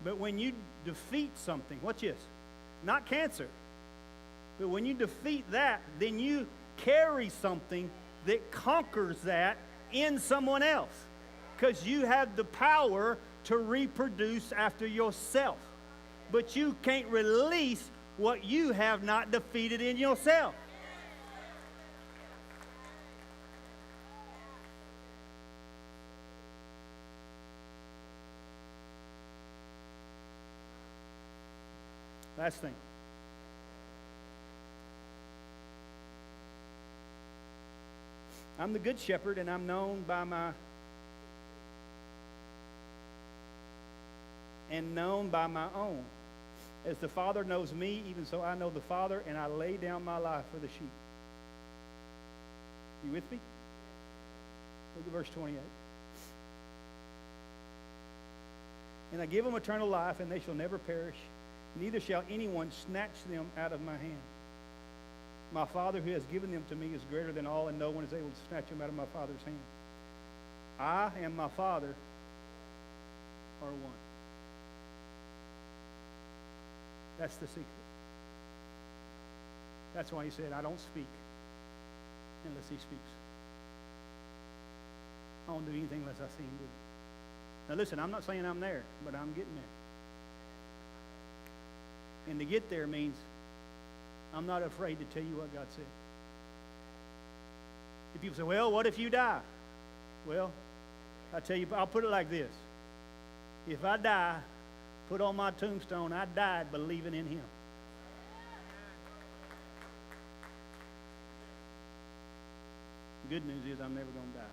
But when you defeat something, watch this, not cancer, but when you defeat that, then you carry something that conquers that in someone else. Because you have the power to reproduce after yourself. But you can't release what you have not defeated in yourself. Last thing. I'm the good shepherd, and I'm known by my own. As the Father knows me, even so I know the Father, and I lay down my life for the sheep. You with me? Look at verse 28. And I give them eternal life, and they shall never perish, neither shall anyone snatch them out of my hand. My Father who has given them to me is greater than all, and no one is able to snatch them out of my Father's hand. I and my Father are one. That's the secret. That's why he said, I don't speak unless he speaks. I won't do anything unless I see him do it. Now listen, I'm not saying I'm there, but I'm getting there. And to get there means I'm not afraid to tell you what God said. If people say, well, what if you die? Well, I tell you, I'll put it like this. If I die, put on my tombstone, I died believing in him. The good news is I'm never going to die.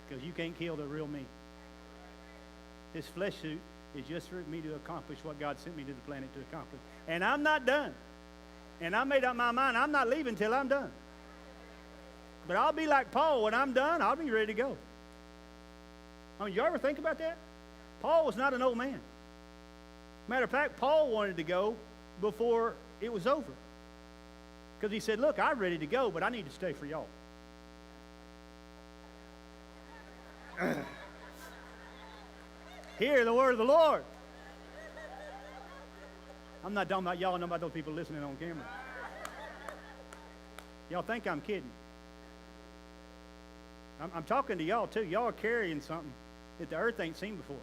Because you can't kill the real me. This flesh suit is just for me to accomplish what God sent me to the planet to accomplish. And I'm not done. And I made up my mind, I'm not leaving till I'm done. But I'll be like Paul. When I'm done, I'll be ready to go. I mean, you ever think about that? Paul was not an old man. Matter of fact, Paul wanted to go before it was over. Because he said, look, I'm ready to go, but I need to stay for y'all. Hear the word of the Lord. I'm not talking about y'all, I'm talking about those people listening on camera. Y'all think I'm kidding. I'm talking to y'all too. Y'all are carrying something that the earth ain't seen before.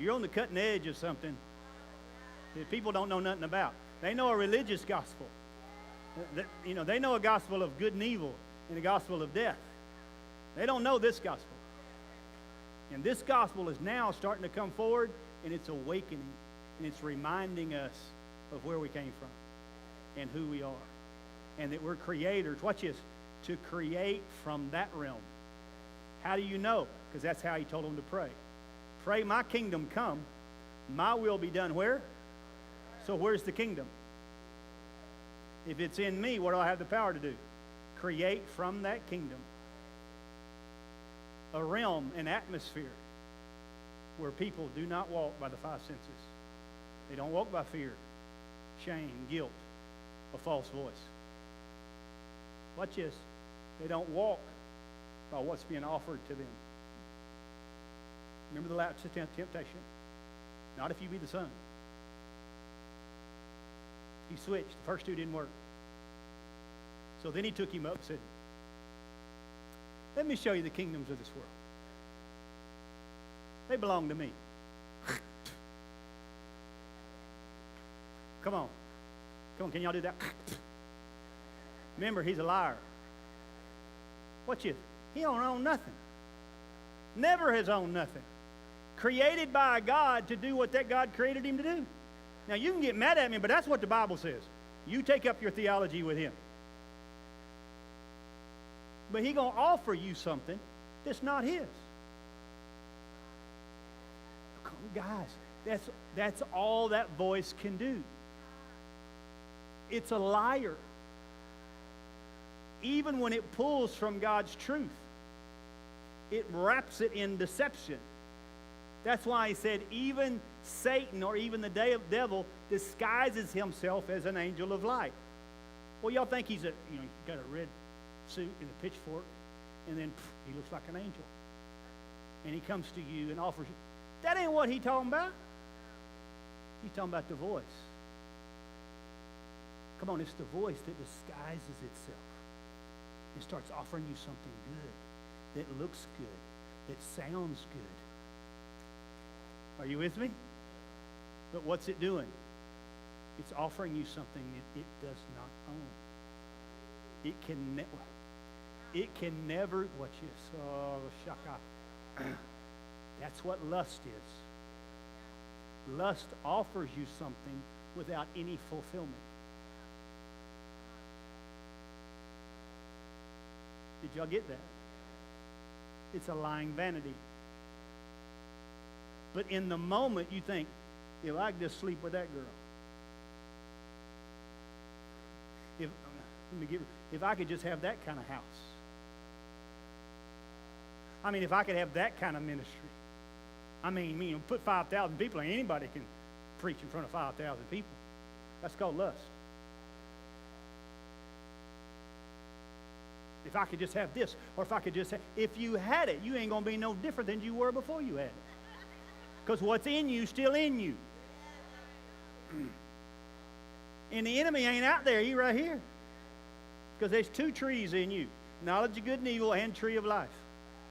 You're on the cutting edge of something that people don't know nothing about. They know a religious gospel. They know a gospel of good and evil and a gospel of death. They don't know this gospel. And this gospel is now starting to come forward, and it's awakening, and it's reminding us of where we came from and who we are, and that we're creators. Watch this. To create from that realm. How do you know? Because that's how he told them to pray. Pray, my kingdom come, my will be done where? So where's the kingdom? If it's in me, what do I have the power to do? Create from that kingdom a realm, an atmosphere where people do not walk by the five senses. They don't walk by fear, shame, guilt, a false voice. Watch this. They don't walk by what's being offered to them. Remember the last temptation? Not if you be the Son. He switched. The first two didn't work. So then he took him up and said, let me show you the kingdoms of this world. They belong to me. Come on. Come on, can y'all do that? Remember, he's a liar. Watch it. He don't own nothing. Never has owned nothing. Created by God to do what that God created him to do. Now, you can get mad at me, but that's what the Bible says. You take up your theology with him. But he's going to offer you something that's not his. Come on, guys, that's all that voice can do. It's a liar. Even when it pulls from God's truth, it wraps it in deception. That's why he said even Satan or even the devil disguises himself as an angel of light. Well, y'all think he's got a red suit and a pitchfork, and then he looks like an angel. And he comes to you and offers you. That ain't what he's talking about. He's talking about the voice. Come on, it's the voice that disguises itself. It starts offering you something good, that looks good, that sounds good. Are you with me? But what's it doing? It's offering you something that it does not own. It can never, watch this, oh, shaka. That's what lust is. Lust offers you something without any fulfillment. Did y'all get that? It's a lying vanity. But in the moment, you think, if I could just sleep with that girl. If I could just have that kind of house. I mean, if I could have that kind of ministry. I mean, put 5,000 people, and anybody can preach in front of 5,000 people. That's called lust. If I could just have this, or if I could just have, if you had it, you ain't going to be no different than you were before you had it. Because what's in you is still in you. And the enemy ain't out there, he's right here. Because there's two trees in you, knowledge of good and evil and tree of life.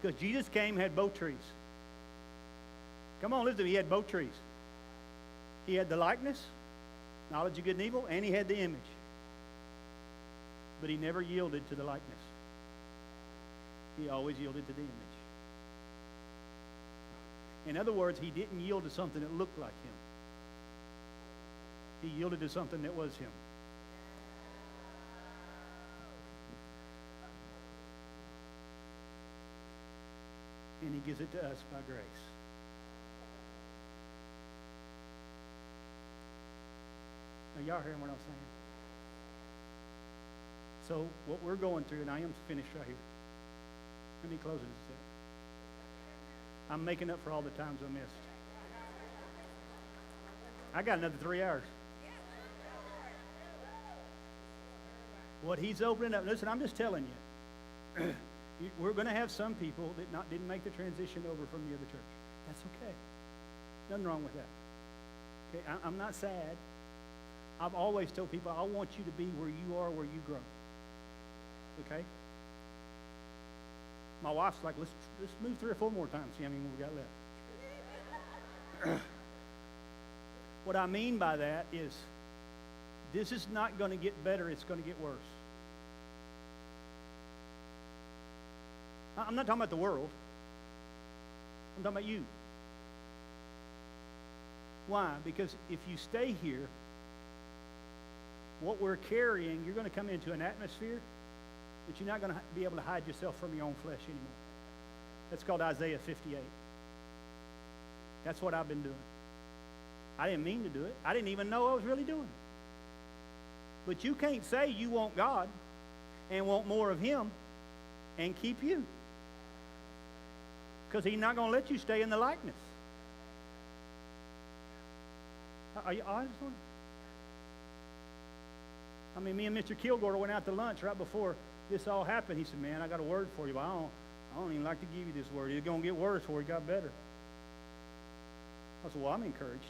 Because Jesus came and had both trees. Come on, listen to me, he had both trees. He had the likeness, knowledge of good and evil, and he had the image. But he never yielded to the likeness. He always yielded to the image. In other words, he didn't yield to something that looked like him. He yielded to something that was him. And he gives it to us by grace. Now, y'all hearing what I'm saying? So, what we're going through, and I am finished right here. Let me close it. I'm making up for all the times I missed. I got another 3 hours. What he's opening up. Listen, I'm just telling you. We're going to have some people that didn't make the transition over from the other church. That's okay. Nothing wrong with that. Okay, I'm not sad. I've always told people, I want you to be where you are, where you grow. Okay? My wife's like, let's move 3 or 4 more times. See how many more we got left. What I mean by that is, this is not going to get better. It's going to get worse. I'm not talking about the world. I'm talking about you. Why? Because if you stay here, what we're carrying, you're going to come into an atmosphere that you're not going to be able to hide yourself from your own flesh anymore. That's called Isaiah 58. That's what I've been doing. I didn't mean to do it. I didn't even know I was really doing it. But you can't say you want God and want more of Him and keep you. Because He's not going to let you stay in the likeness. Are you honest? I mean, me and Mr. Kilgore went out to lunch right before this all happened. He said, man, I got a word for you, but I don't even like to give you this word. It's going to get worse before it got better. I said, well, I'm encouraged.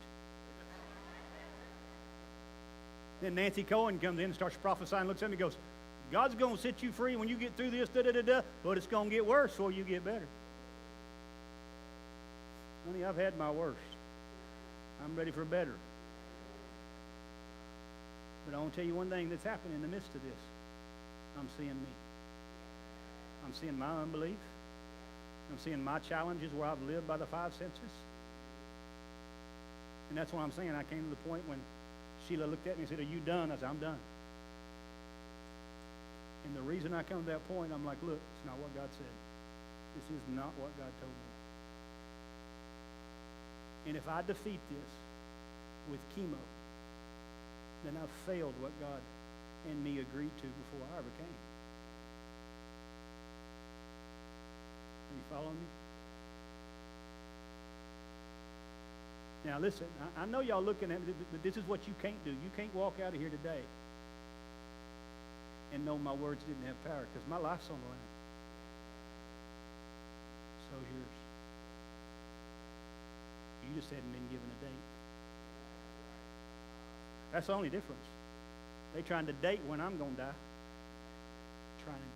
Then Nancy Cohen comes in and starts prophesying, looks at me and goes, God's going to set you free when you get through this, but it's going to get worse before you get better. Honey, I've had my worst. I'm ready for better. But I want to tell you one thing that's happened in the midst of this. I'm seeing me. I'm seeing my unbelief. I'm seeing my challenges where I've lived by the 5 senses. And that's what I'm saying. I came to the point when Sheila looked at me and said, are you done? I said, I'm done. And the reason I come to that point, I'm like, look, it's not what God said. This is not what God told me. And if I defeat this with chemo, then I've failed what God and me agreed to before I ever came. Are you following me? Now listen, I know y'all looking at me, but this is what you can't do. You can't walk out of here today and know my words didn't have power, because my life's on the line. So is yours. You just hadn't been given a date. That's the only difference. They trying to date when I'm going to die. Trying.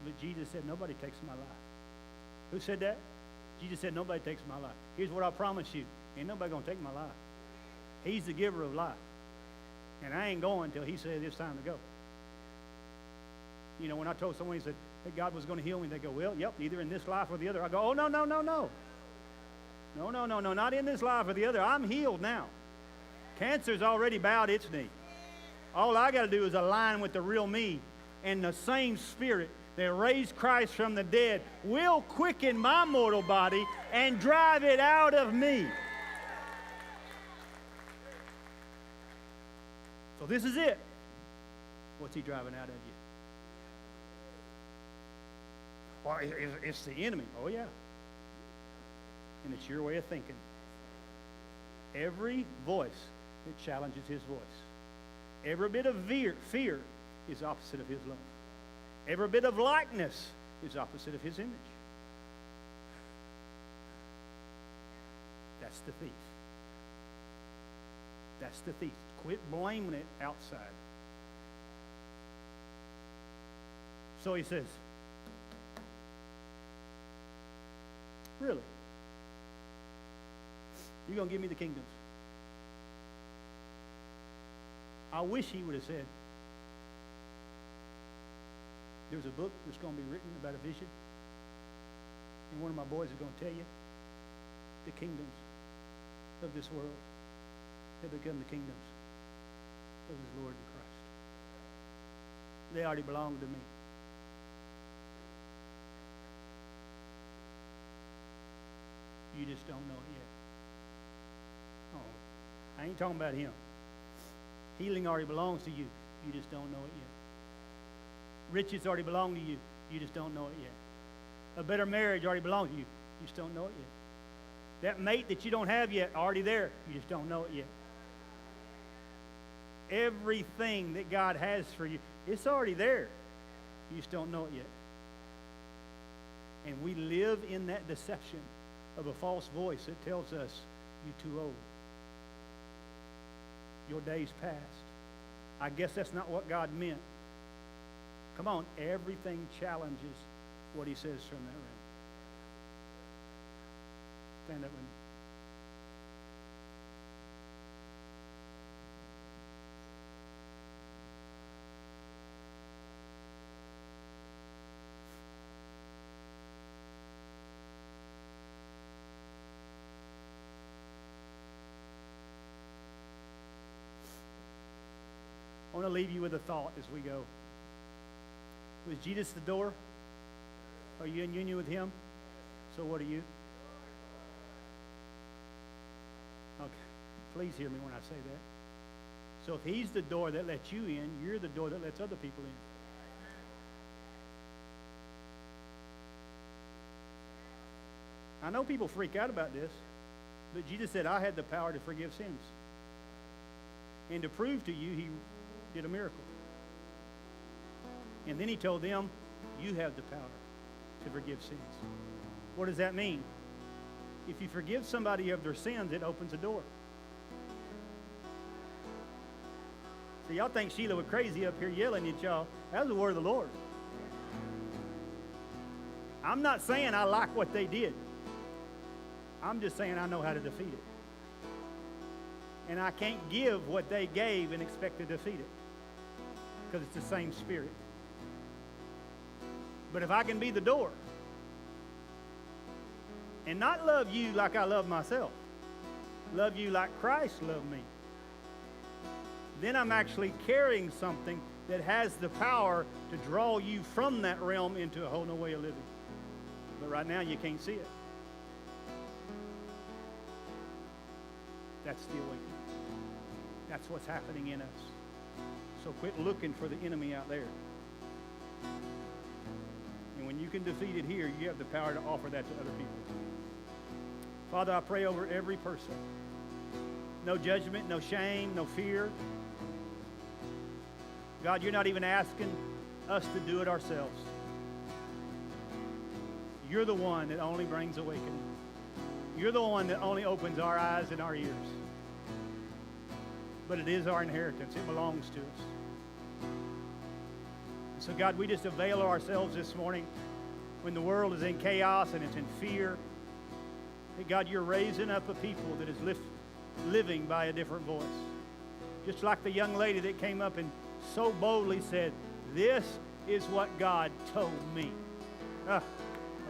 But Jesus said, nobody takes my life. Who said that? Jesus said, nobody takes my life. Here's what I promise you. Ain't nobody going to take my life. He's the giver of life. And I ain't going until He says it's time to go. You know, when I told someone, he said, that God was going to heal me, they go, well, yep, either in this life or the other. I go, oh, no, no, no, no. No, no, no, no, not in this life or the other. I'm healed now. Cancer's already bowed its knee. All I got to do is align with the real me, and the same Spirit that raised Christ from the dead will quicken my mortal body and drive it out of me. So this is it. What's He driving out of you? Well, it's the enemy. Oh, yeah. And it's your way of thinking. Every voice that challenges His voice. Every bit of fear is opposite of His love. Every bit of likeness is opposite of His image. That's the thief. That's the thief. Quit blaming it outside. So He says, really? You're going to give me the kingdoms? I wish He would have said, there's a book that's going to be written about a vision, and one of my boys is going to tell you the kingdoms of this world have become the kingdoms of His Lord and Christ. They already belong to me. You just don't know it yet. Oh, I ain't talking about Him. Healing already belongs to you. You just don't know it yet. Riches already belong to you. You just don't know it yet. A better marriage already belongs to you. You just don't know it yet. That mate that you don't have yet, already there. You just don't know it yet. Everything that God has for you, it's already there. You just don't know it yet. And we live in that deception of a false voice that tells us, you're too old. Your day's past. I guess that's not what God meant. Come on, everything challenges what he says from that realm. Stand up with me. I want to leave you with a thought as we go. Was Jesus the door? Are you in union with him? So what are you? Okay. Please hear me when I say that. So if he's the door that lets you in, you're the door that lets other people in. I know people freak out about this, but Jesus said, I had the power to forgive sins. And to prove to you, he did a miracle. And then he told them, you have the power to forgive sins. What does that mean? If you forgive somebody of their sins, it opens a door. So y'all think Sheila was crazy up here yelling at y'all. That was the word of the Lord. I'm not saying I like what they did. I'm just saying I know how to defeat it. And I can't give what they gave and expect to defeat it. Because it's the same spirit. But if I can be the door and not love you like I love myself, love you like Christ loved me, then I'm actually carrying something that has the power to draw you from that realm into a whole new way of living. But right now you can't see it. That's the awakening. That's what's happening in us. So quit looking for the enemy out there. And when you can defeat it here, you have the power to offer that to other people. Father, I pray over every person. No judgment, no shame, no fear. God, you're not even asking us to do it ourselves. You're the one that only brings awakening. You're the one that only opens our eyes and our ears. But it is our inheritance. It belongs to us. So God, we just avail ourselves this morning when the world is in chaos and it's in fear. Hey, God, you're raising up a people that is living by a different voice. Just like the young lady that came up and so boldly said, this is what God told me. I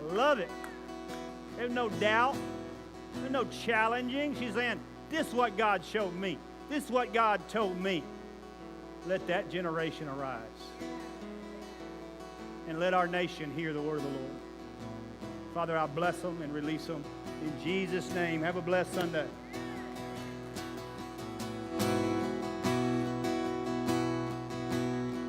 love it. There's no doubt. There's no challenging. She's saying, this is what God showed me. This is what God told me. Let that generation arise. And let our nation hear the word of the Lord. Father, I bless them and release them. In Jesus' name, have a blessed Sunday.